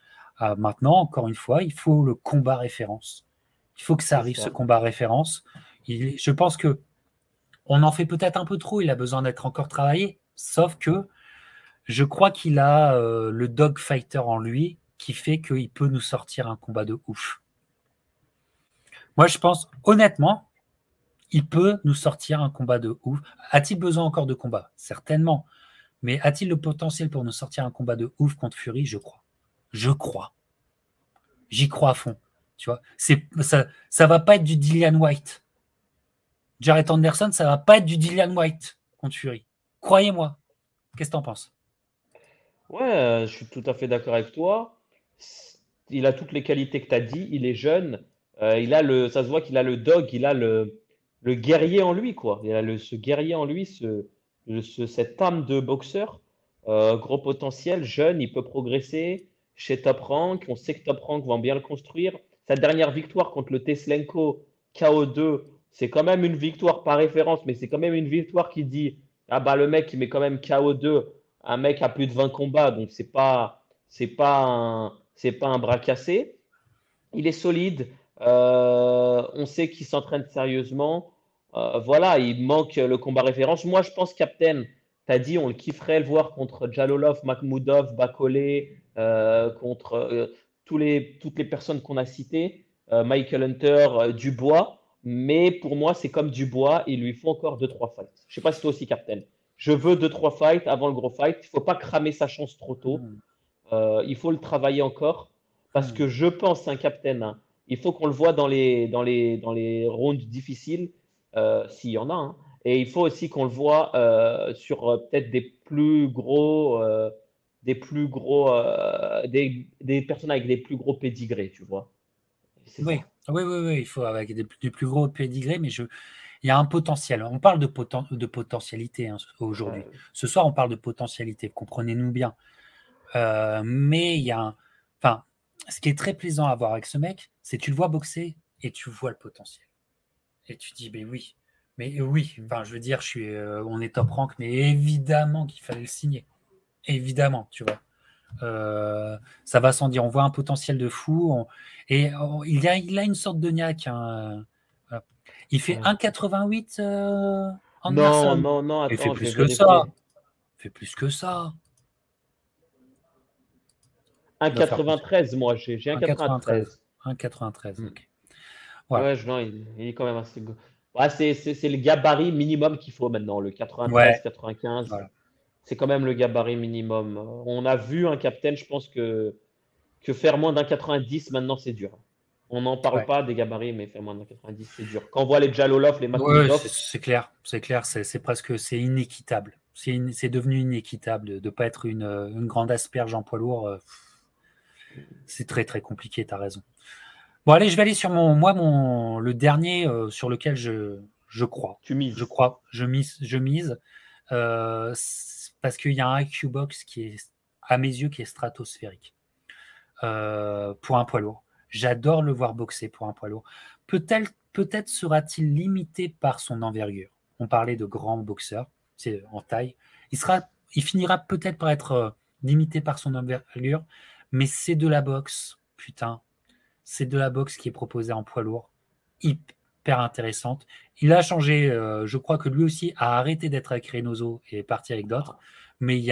Maintenant, encore une fois, il faut le combat référence. Il faut que ça C'est arrive, ce ça. combat référence. Je pense que on en fait peut-être un peu trop. Il a besoin d'être encore travaillé. Sauf que je crois qu'il a le dog fighter en lui qui fait qu'il peut nous sortir un combat de ouf. Moi, je pense, honnêtement, il peut nous sortir un combat de ouf. A-t-il besoin encore de combat? Certainement. Mais a-t-il le potentiel pour nous sortir un combat de ouf contre Fury? Je crois. Je crois. J'y crois à fond. Tu vois, ça va pas être du Dillian White. Jarrett Anderson, ça va pas être du Dillian White contre Fury. Croyez-moi. Qu'est-ce que t'en penses? Ouais, je suis tout à fait d'accord avec toi. Il a toutes les qualités que tu as dit. Il est jeune. Ça se voit qu'il a le dog, il a le guerrier en lui, quoi. Il a ce guerrier en lui, cette âme de boxeur, gros potentiel, jeune, il peut progresser chez Top Rank. On sait que Top Rank va bien le construire. Sa dernière victoire contre le Teslenko KO2, c'est quand même une victoire par référence, mais c'est quand même une victoire qui dit ah bah le mec il met quand même KO2 un mec à plus de 20 combats, donc c'est pas un bras cassé. Il est solide. On sait qu'il s'entraîne sérieusement. Voilà, il manque le combat référence. Moi, je pense, Captain, tu as dit, on le kifferait le voir contre Jalolov, Makhmoudov, Bakolé, contre toutes les personnes qu'on a citées, Michael Hunter, Dubois. Mais pour moi, c'est comme Dubois, il lui faut encore 2-3 fights. Je ne sais pas si toi aussi, Captain. Je veux 2-3 fights avant le gros fight. Il ne faut pas cramer sa chance trop tôt. Hmm. Il faut le travailler encore parce Hmm. que je pense, un captain, hein, il faut qu'on le voit dans les rounds difficiles, s'il y en a, hein, et il faut aussi qu'on le voit sur peut-être des personnes avec des plus gros pédigrés, tu vois. C'est Oui, ça. oui, oui, oui, il faut avec des plus gros pédigrés, mais il y a un potentiel. On parle de potentialité hein, aujourd'hui. Ouais. Ce soir, on parle de potentialité, comprenez-nous bien. Mais il y a enfin, ce qui est très plaisant à voir avec ce mec, c'est que tu le vois boxer et tu vois le potentiel. Et tu dis, mais oui, enfin, je veux dire, on est top rank, mais évidemment qu'il fallait le signer. Évidemment, tu vois. Ça va sans dire. On voit un potentiel de fou. Il a une sorte de niaque. Hein. Il fait Ouais. 1,88 Non, Anderson. non, non, Il fait attends, je vais plus que ça. vérifier. Il fait plus que ça. Un Il doit faire plus. 93, moi, j'ai un 1,93. 93. 1,93, Hmm. ok. Voilà. Ouais, non, il est quand même assez. Ouais, c'est le gabarit minimum qu'il faut maintenant, le Ouais, 93-95. voilà. C'est quand même le gabarit minimum. On a vu un capitaine, je pense que faire moins d'un 90, maintenant, c'est dur. On n'en parle Ouais. pas des gabarits, mais faire moins d'un 90, c'est dur. Quand on voit les Jalolov, les Ouais, Makhmoudov, c'est clair. C'est clair. C'est presque, c'est inéquitable. C'est devenu inéquitable de ne pas être une grande asperge en poids lourd. C'est très, très compliqué. T'as raison. Bon, allez, je vais aller sur le dernier sur lequel je crois. tu Je mises. crois, je mise parce qu'il y a un IQ box qui est, à mes yeux, qui est stratosphérique pour un poids lourd. J'adore le voir boxer pour un poids lourd. Peut-être sera-t-il limité par son envergure. On parlait de grands boxeurs, c'est en taille. Il finira peut-être par être limité par son envergure, mais c'est de la boxe, putain c'est de la boxe qui est proposée en poids lourd, hyper intéressante. Il a changé, je crois que lui aussi a arrêté d'être avec Reynoso et est parti avec d'autres, mais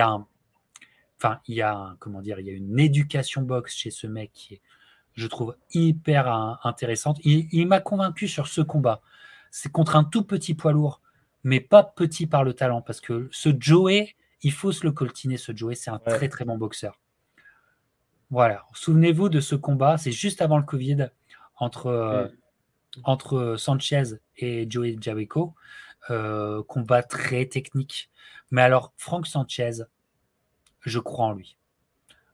comment dire, il y a une éducation boxe chez ce mec qui est, je trouve, hyper intéressante. Il m'a convaincu sur ce combat. C'est contre un tout petit poids lourd, mais pas petit par le talent, parce que ce Joey, il faut se le coltiner, ce Joey, c'est un très Ouais. très bon boxeur. Voilà, souvenez-vous de ce combat, c'est juste avant le Covid, entre, euh, Hmm. entre Sanchez et Joey Jericho, combat très technique. Mais alors, Frank Sanchez, je crois en lui.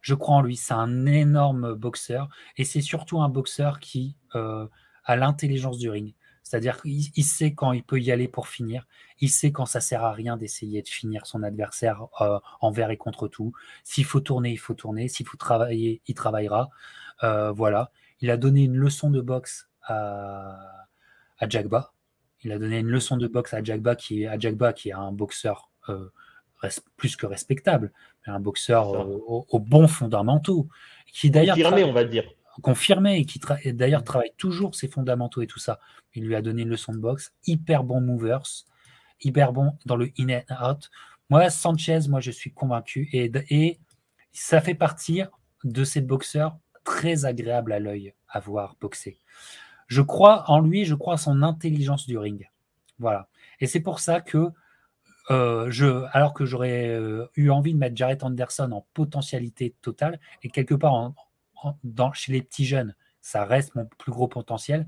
Je crois en lui, c'est un énorme boxeur, et c'est surtout un boxeur qui a l'intelligence du ring. C'est-à-dire qu'il sait quand il peut y aller pour finir, il sait quand ça sert à rien d'essayer de finir son adversaire envers et contre tout. S'il faut tourner, il faut tourner. S'il faut travailler, il travaillera. Voilà. Il a donné une leçon de boxe à Jagba. Il a donné une leçon de boxe à Jagba qui est un boxeur plus que respectable, mais un C'est boxeur ça. aux bons fondamentaux, qui d'ailleurs Confirmé, on va dire. confirmé et qui d'ailleurs Hmm. travaille toujours ses fondamentaux et tout ça. Il lui a donné une leçon de boxe, hyper bon movers, hyper bon dans le in and out. Moi, Sanchez, moi je suis convaincu et ça fait partie de ces boxeurs très agréables à l'œil à voir boxer. Je crois en lui, je crois à son intelligence du ring. Voilà. Et c'est pour ça que alors que j'aurais eu envie de mettre Jarrett Anderson en potentialité totale, et quelque part chez les petits jeunes, ça reste mon plus gros potentiel,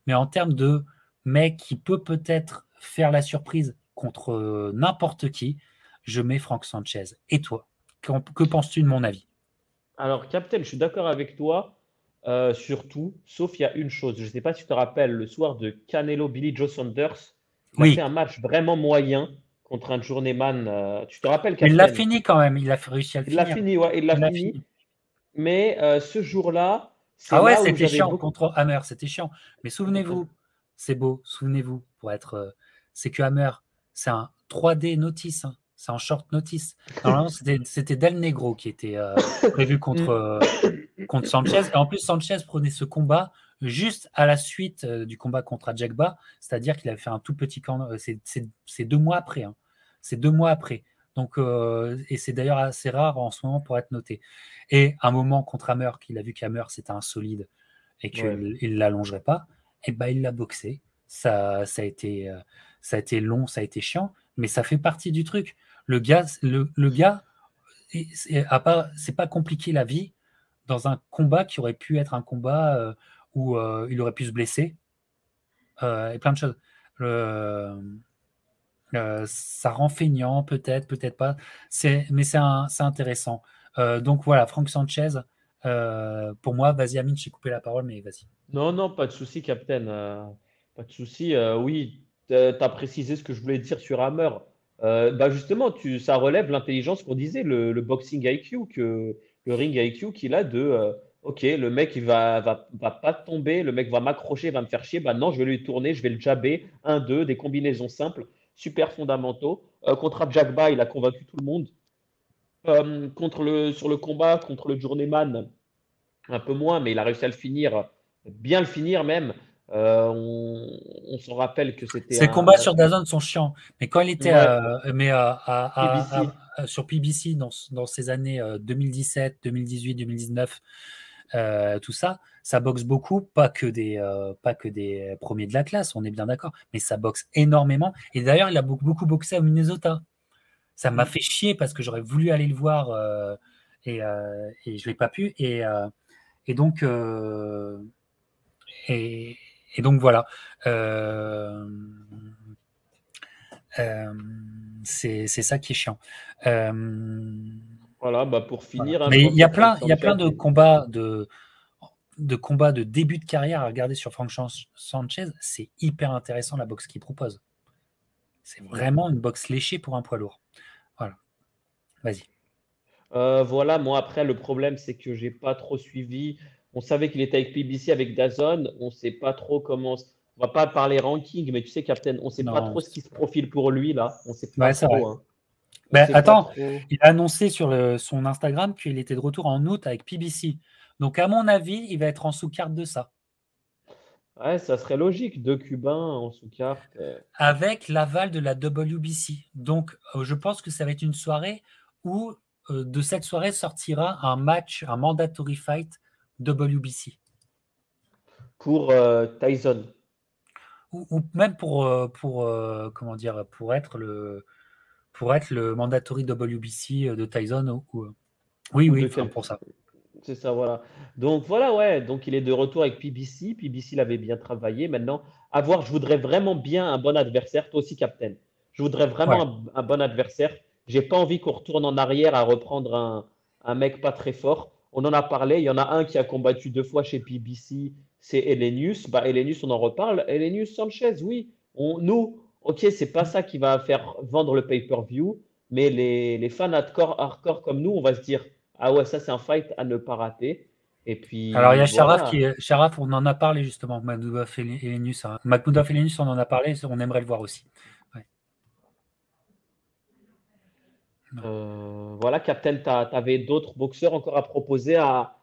mais en termes de mec qui peut-être faire la surprise contre n'importe qui, je mets Frank Sanchez. Et toi, que penses-tu de mon avis? Alors, Captain, je suis d'accord avec toi sur tout, sauf il y a une chose. Je ne sais pas si tu te rappelles, le soir de Canelo Billy Joe Saunders, il a fait Oui, un match vraiment moyen. contre un journeyman. Tu te rappelles, Mais il l'a Captain? fini quand même, il a réussi à le Il l'a finir. fini, ouais, il l'a Il l'a fini. fini. Mais ce jour-là, c'est Ah ouais, là où c'était j'avais chiant beaucoup. contre Hammer, c'était chiant. Mais souvenez-vous, c'est beau, souvenez-vous, c'est que Hammer, c'est un 3D notice, hein, c'est en short notice. Normalement, c'était Del Negro qui était prévu contre Sanchez. Et en plus, Sanchez prenait ce combat juste à la suite du combat contre Ajagba, c'est-à-dire qu'il avait fait un tout petit camp. C'est 2 mois après. Hein. C'est 2 mois après. Donc, et c'est d'ailleurs assez rare en ce moment pour être noté. Et un moment contre Hammer, qu'il a vu qu'Hammer c'était un solide et Ouais. qu'il ne l'allongerait pas, et ben il l'a boxé. Ça a été long, ça a été chiant, mais ça fait partie du truc. Le gars c'est pas compliqué la vie dans un combat qui aurait pu être un combat où il aurait pu se blesser et plein de choses. Ça rend feignant, peut-être, peut-être pas. Mais c'est intéressant. Donc voilà, Frank Sanchez, pour moi, vas-y Amine, j'ai coupé la parole, mais vas-y. Non, non, pas de souci, Captain. Pas de souci. Oui, tu as précisé ce que je voulais dire sur Hammer. Bah justement, ça relève l'intelligence qu'on disait, le boxing IQ, le ring IQ qu'il a de OK, le mec, va pas tomber, le mec va m'accrocher, va me faire chier. Bah non, je vais lui tourner, je vais le jabber. Un, deux, des combinaisons simples, super fondamentaux. Contre Abjagba, il a convaincu tout le monde. Sur le combat contre le Journeyman, un peu moins, mais il a réussi à le finir, bien le finir même. On s'en rappelle que c'était Ces combats sur DAZN sont chiants, mais quand il était ouais, PBC. sur PBC dans ces années 2017, 2018, 2019, tout ça, ça boxe beaucoup, pas que des premiers de la classe, on est bien d'accord, mais ça boxe énormément. Et d'ailleurs, il a beaucoup boxé au Minnesota. Ça m'a fait chier parce que j'aurais voulu aller le voir et je l'ai pas pu. Et donc, et, et donc voilà. Euh, euh, c'est ça qui est chiant. Voilà, bah pour Voilà. finir, hein, je Mais pense que Frank il y a plein Sanchez, de combats de début de carrière à regarder sur Frank Sanchez. C'est hyper intéressant la boxe qu'il propose. C'est vraiment une boxe léchée pour un poids lourd. Voilà. Vas-y. voilà, moi après, le problème, c'est que j'ai pas trop suivi. On savait qu'il était avec PBC, avec DAZN. On sait pas trop comment. On va pas parler ranking, mais tu sais, Captain, on sait pas Non. trop ce qui se profile pour lui là. On sait pas Ouais, c'est vrai. trop, hein. On Ben, sait pas attends, trop. il a annoncé sur son Instagram qu'il était de retour en août avec PBC. Donc, à mon avis, il va être en sous-carte de ça. Ouais, ça serait logique. Deux Cubains en sous-carte. Avec l'aval de la WBC. Donc, je pense que ça va être une soirée où de cette soirée sortira un match, un mandatory fight WBC. Pour Tyson. Ou même comment dire, pour être le mandatory WBC de Tyson. Oui, Ou oui, de enfin, quel. pour ça. C'est ça, voilà. Donc voilà, ouais. Donc il est de retour avec PBC. PBC l'avait bien travaillé. Maintenant, à voir, je voudrais vraiment bien un bon adversaire. Toi aussi, Captain. Je voudrais vraiment Ouais. un bon adversaire. J'ai pas envie qu'on retourne en arrière à reprendre un mec pas très fort. On en a parlé. Il y en a un qui a combattu 2 fois chez PBC. C'est Elenius. Bah, Elenius, on en reparle. Elenius Sanchez, oui. Nous, ok, c'est pas ça qui va faire vendre le pay-per-view. Mais les fans hardcore comme nous, on va se dire. Ah ouais, ça c'est un fight à ne pas rater. Et Alors, il y puis a voilà. Sharaf, on en a parlé justement, Makhmoudov et Linus. Hein. Makhmoudov et Linus, on en a parlé, on aimerait le voir aussi. Ouais. Voilà, Captain, tu avais d'autres boxeurs encore à proposer Ah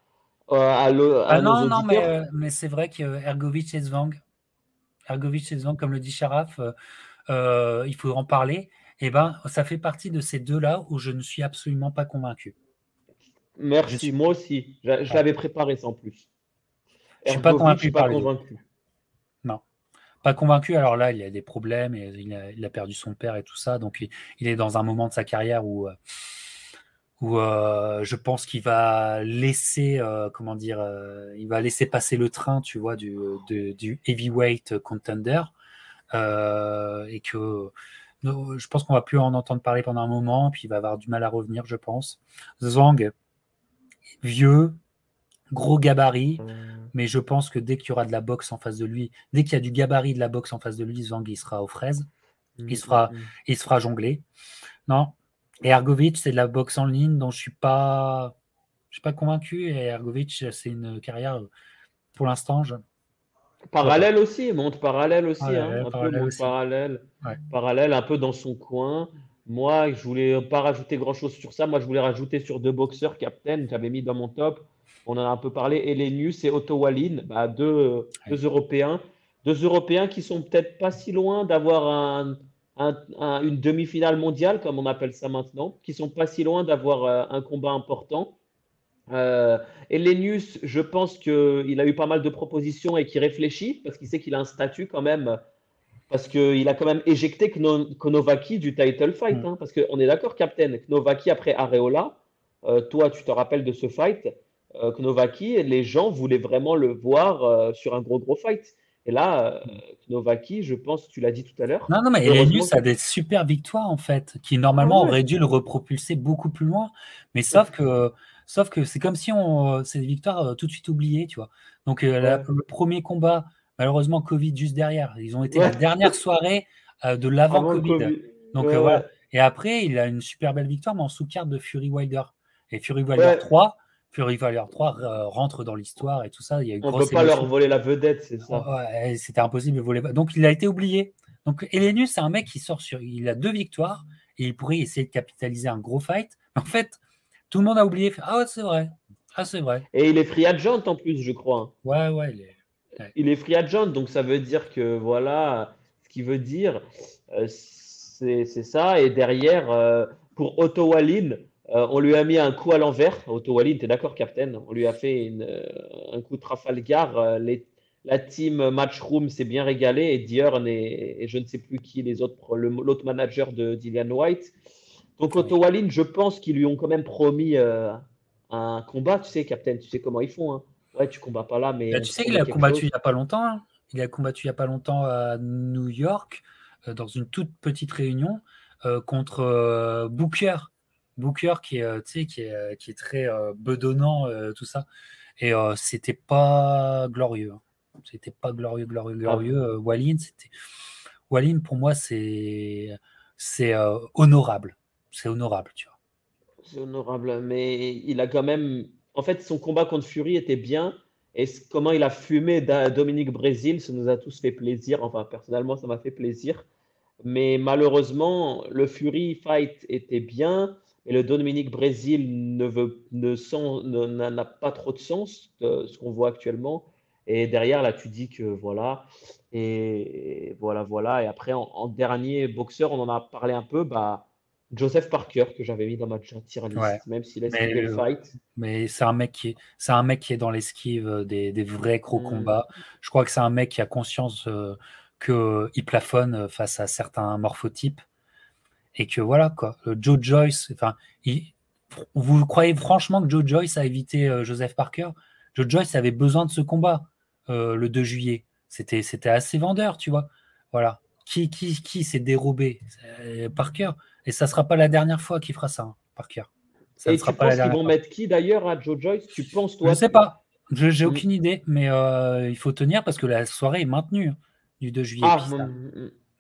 à nos non, non, auditeurs? mais c'est vrai que Ergovic et Zvang, comme le dit Sharaf, il faut en parler. Et ben, ça fait partie de ces deux-là où je ne suis absolument pas convaincu. Je Merci, suis, moi aussi. Je voilà. l'avais préparé sans plus. Je suis pas Ergovic, convaincu pas par les autres. convaincu. Non. Pas convaincu. Alors là, il a des problèmes et il a perdu son père et tout ça. Donc, il est dans un moment de sa carrière où je pense qu'il va laisser, comment dire, il va laisser passer le train, tu vois, du heavyweight contender. Et que je pense qu'on va plus en entendre parler pendant un moment. Puis il va avoir du mal à revenir, je pense. Zhang, vieux, gros gabarit. Mais je pense que dès qu'il y aura de la boxe en face de lui, dès qu'il y a du gabarit de la boxe en face de lui, Zhang, il sera aux fraises. Il se fera, il se fera jongler. Non. Et Hrgovic, c'est de la boxe en ligne dont je suis pas convaincu. Et Hrgovic, c'est une carrière, pour l'instant, pourquoi pas. Parallèle aussi, monte parallèle aussi, hein, Ouais, un peu parallèle monte aussi. parallèle, Ouais. parallèle un peu dans son coin. Moi, je voulais pas rajouter grand-chose sur ça. Moi, je voulais rajouter sur deux boxeurs captain, j'avais mis dans mon top. On en a un peu parlé. Elenius et Otto Wallin, bah, Ouais. deux Européens. Deux Européens qui sont peut-être pas si loin d'avoir une demi-finale mondiale, comme on appelle ça maintenant, qui sont pas si loin d'avoir un combat important. Euh, Elenius, je pense qu'il a eu pas mal de propositions et qu'il réfléchit parce qu'il sait qu'il a un statut quand même, parce qu'il a quand même éjecté Knovaki du title fight. Mm. Hein, parce qu'on est d'accord, Captain, Knovaki après Areola, toi tu te rappelles de ce fight, Knovaki, les gens voulaient vraiment le voir sur un gros fight. Et là, Knovaki, je pense, tu l'as dit tout à l'heure, Non, mais heureusement Elenius a qu'il... des super victoires, en fait, qui Ah normalement ouais, auraient dû le repropulser beaucoup plus loin. Mais sauf que c'est comme si c'est des victoires tout de suite oubliées, tu vois. Donc, ouais, le premier combat, malheureusement, Covid juste derrière. Ils ont été la ouais, dernière soirée de avant le l'avant-Covid. Covid. Donc, Ouais, voilà. ouais, Et après, il a une super belle victoire, mais en sous-carte de Fury Wilder. Et ouais. Fury Wilder 3 rentre dans l'histoire et tout ça. Il y a eu On peut grosse pas leur émotion. voler la vedette, c'est ça. Ouais, c'était impossible de voler. Donc, il a été oublié. Donc, Elenius, c'est un mec qui sort sur. Il a 2 victoires et il pourrait essayer de capitaliser un gros fight. Mais en fait, tout le monde a oublié. Ah, ouais, c'est vrai. Ah, c'est vrai. Et il est free agent en plus, je crois. Hein. Ouais, ouais. Ouais. Il est free agent, donc ça veut dire que voilà, ce qui veut dire, c'est ça. Et derrière, pour Otto Wallin, on lui a mis un coup à l'envers. Otto Wallin, t'es d'accord, Captain? On lui a fait un coup de Trafalgar. La team Matchroom s'est bien régalée et Diorn et je ne sais plus qui, les autres, l'autre manager de Dillian White. Donc Ouais. Otto Wallin, je pense qu'ils lui ont quand même promis un combat. Tu sais, Captain, tu sais comment ils font. Hein. Ouais, tu combats pas là, mais Bah, on tu te sais qu'il promet a quelque combattu il chose. n'y a pas longtemps. Hein. Il a combattu il n'y a pas longtemps à New York, dans une toute petite réunion, contre Booker. Booker qui est, tu sais, qui est très bedonnant, tout ça. Et c'était pas glorieux. Hein. C'était pas glorieux. Ah, Wallin, pour moi, c'est honorable. C'est honorable, tu vois. c'est honorable, mais il a quand même. En fait, son combat contre Fury était bien. Et comment il a fumé Dominique Brésil, ça nous a tous fait plaisir. Enfin, personnellement, ça m'a fait plaisir. Mais malheureusement, le Fury fight était bien. Et le Dominique Brésil n'a pas trop de sens, de ce qu'on voit actuellement. Et derrière, là, tu dis que voilà. Et voilà, voilà. Et après, en dernier boxeur, on en a parlé un peu. Bah, Joseph Parker, que j'avais mis dans ma tier Ouais. list, même s'il a Mais, esquivé le fight. mais c'est un mec qui est dans l'esquive des vrais gros Hmm. combats. Je crois que c'est un mec qui a conscience qu'il plafonne face à certains morphotypes et que voilà quoi. Joe Joyce, enfin, vous croyez franchement que Joe Joyce a évité Joseph Parker? Joe Joyce avait besoin de ce combat le 2 juillet. C'était assez vendeur, tu vois. Voilà. Qui s'est dérobé? Parker. Et ça ne sera pas la dernière fois qu'il fera ça, hein, Parker. Ça ne Et sera tu pas la penses qu'ils dernière vont fois. mettre qui d'ailleurs à Joe Joyce? Tu penses, Je ne toi? sais pas. J'ai Hmm. aucune idée, mais il faut tenir parce que la soirée est maintenue du 2 juillet. Ah, Puis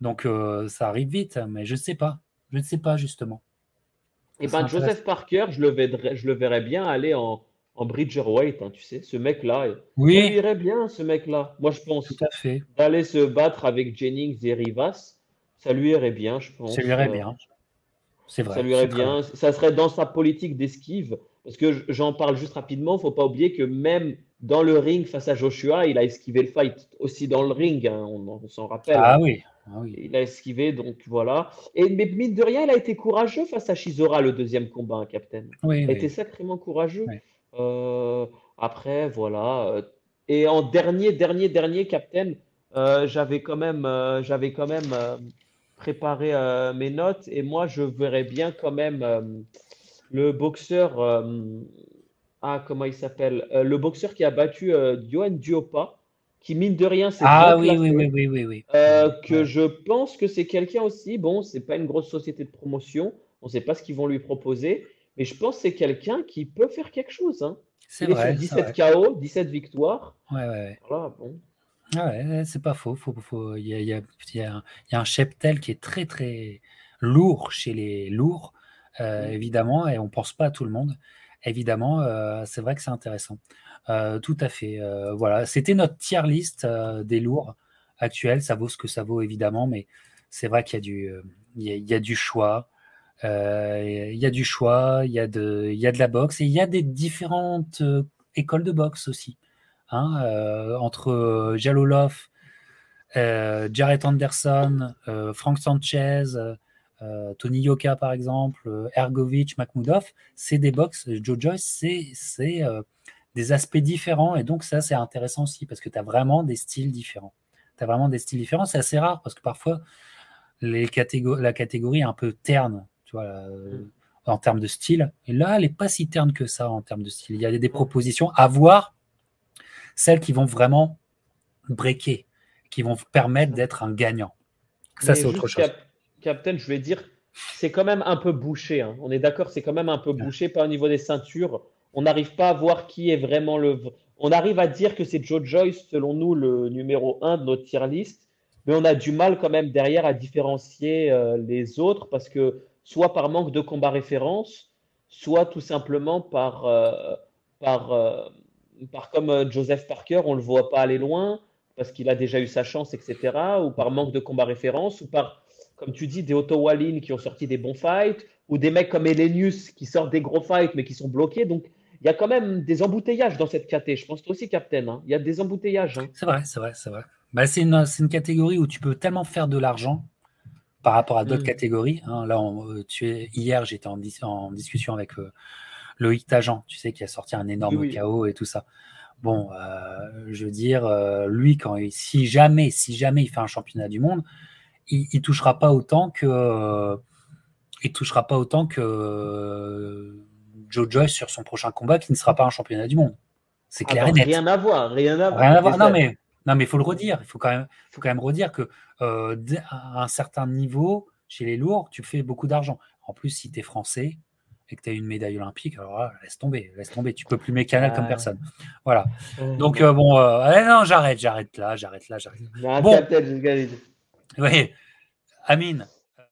donc ça arrive vite, mais je ne sais pas. Je ne sais pas justement. et Ça serait ben intéressant. Joseph Parker, je le verrais bien aller en Bridgerweight, hein, tu sais, ce mec-là, ça lui Oui, irait bien, ce mec-là. Moi, je tout pense à fait. d'aller se battre avec Jennings et Rivas, ça lui irait bien, je Ça lui pense. irait bien. C'est Ça vrai, lui c'est irait très vrai. bien. Ça serait dans sa politique d'esquive. Parce que j'en parle juste rapidement. Faut pas oublier que même dans le ring face à Joshua, il a esquivé le fight. Aussi dans le ring, hein, on s'en rappelle. Ah Hein. oui, ah oui, Il a esquivé, donc voilà. Et mais mine de rien, il a été courageux face à Shizora le deuxième combat, hein, Captain. oui, Il a été oui. sacrément courageux. Oui. Euh, après, voilà. Et en dernier, Captain, j'avais quand même préparé mes notes. Et moi, je verrais bien quand même le boxeur. Comment il s'appelle? Le boxeur qui a battu Johan Duopa, qui mine de rien s'est bien Ah oui, oui, oui, classé. oui, oui, oui. Oui, oui. Que Ouais. je pense que c'est quelqu'un aussi, bon, c'est pas une grosse société de promotion, on ne sait pas ce qu'ils vont lui proposer, mais je pense que c'est quelqu'un qui peut faire quelque chose. Hein. C'est Il est sur vrai, c'est 17 vrai. KO, 17 victoires. Ouais, ouais, ouais. Voilà, bon. Ah ouais, c'est pas faux. Il y a un cheptel qui est très très lourd chez les lourds, évidemment, et on pense pas à tout le monde. Évidemment, c'est vrai que c'est intéressant. Tout à fait. Voilà, c'était notre tier list des lourds actuels. Ça vaut ce que ça vaut, évidemment, mais c'est vrai qu'il y a il y a du choix. Il y a du choix, il y a de la boxe et il y a des différentes écoles de boxe aussi. Hein, entre Jalolov, Jarrett Anderson, Frank Sanchez, Tony Yoka par exemple, Ergovic, Makhmoudov, c'est des box. Joe Joyce, c'est des aspects différents et donc ça c'est intéressant aussi parce que tu as vraiment des styles différents. Tu as vraiment des styles différents, c'est assez rare parce que parfois la catégorie est un peu terne, tu vois, en termes de style. Et là, elle n'est pas si terne que ça en termes de style. Il y a des propositions à voir, celles qui vont vraiment breaker, qui vont permettre d'être un gagnant. Ça, Mais c'est autre juste, chose. Captain, je vais dire, c'est quand même un peu bouché, hein. On est d'accord, c'est quand même un peu bouché, pas au niveau des ceintures. On n'arrive pas à voir qui est vraiment On arrive à dire que c'est Joe Joyce, selon nous, le numéro un de notre tier list, mais on a du mal quand même derrière à différencier les autres parce que soit par manque de combat référence, soit tout simplement par, euh, par comme Joseph Parker, on le voit pas aller loin parce qu'il a déjà eu sa chance, etc., ou par manque de combat référence, ou par, comme tu dis, des Otto Wallin qui ont sorti des bons fights, ou des mecs comme Elenius qui sortent des gros fights mais qui sont bloqués. Donc, il y a quand même des embouteillages dans cette KT. Je pense toi aussi, Captain, hein. Il y a des embouteillages, hein. C'est vrai, c'est vrai, c'est vrai. Bah, c'est une catégorie où tu peux tellement faire de l'argent par rapport à d'autres catégories. Hein. Là, hier, j'étais en discussion avec Loïc Tajan, tu sais, qui a sorti un énorme KO et tout ça. Bon, je veux dire, lui, si jamais il fait un championnat du monde, il touchera pas autant que Joe Joyce sur son prochain combat, qui ne sera pas un championnat du monde. C'est clair et net. Rien à voir, rien à Rien à voir. voir. Non, mais il faut le redire. Il faut quand même redire que à un certain niveau, chez les lourds, tu fais beaucoup d'argent. En plus, si tu es français et que tu as une médaille olympique, alors là, laisse tomber. Tu peux plumer Canal comme personne. Voilà. Donc, bon, non, j'arrête là. Non, Bon, Captain, oui, Amine,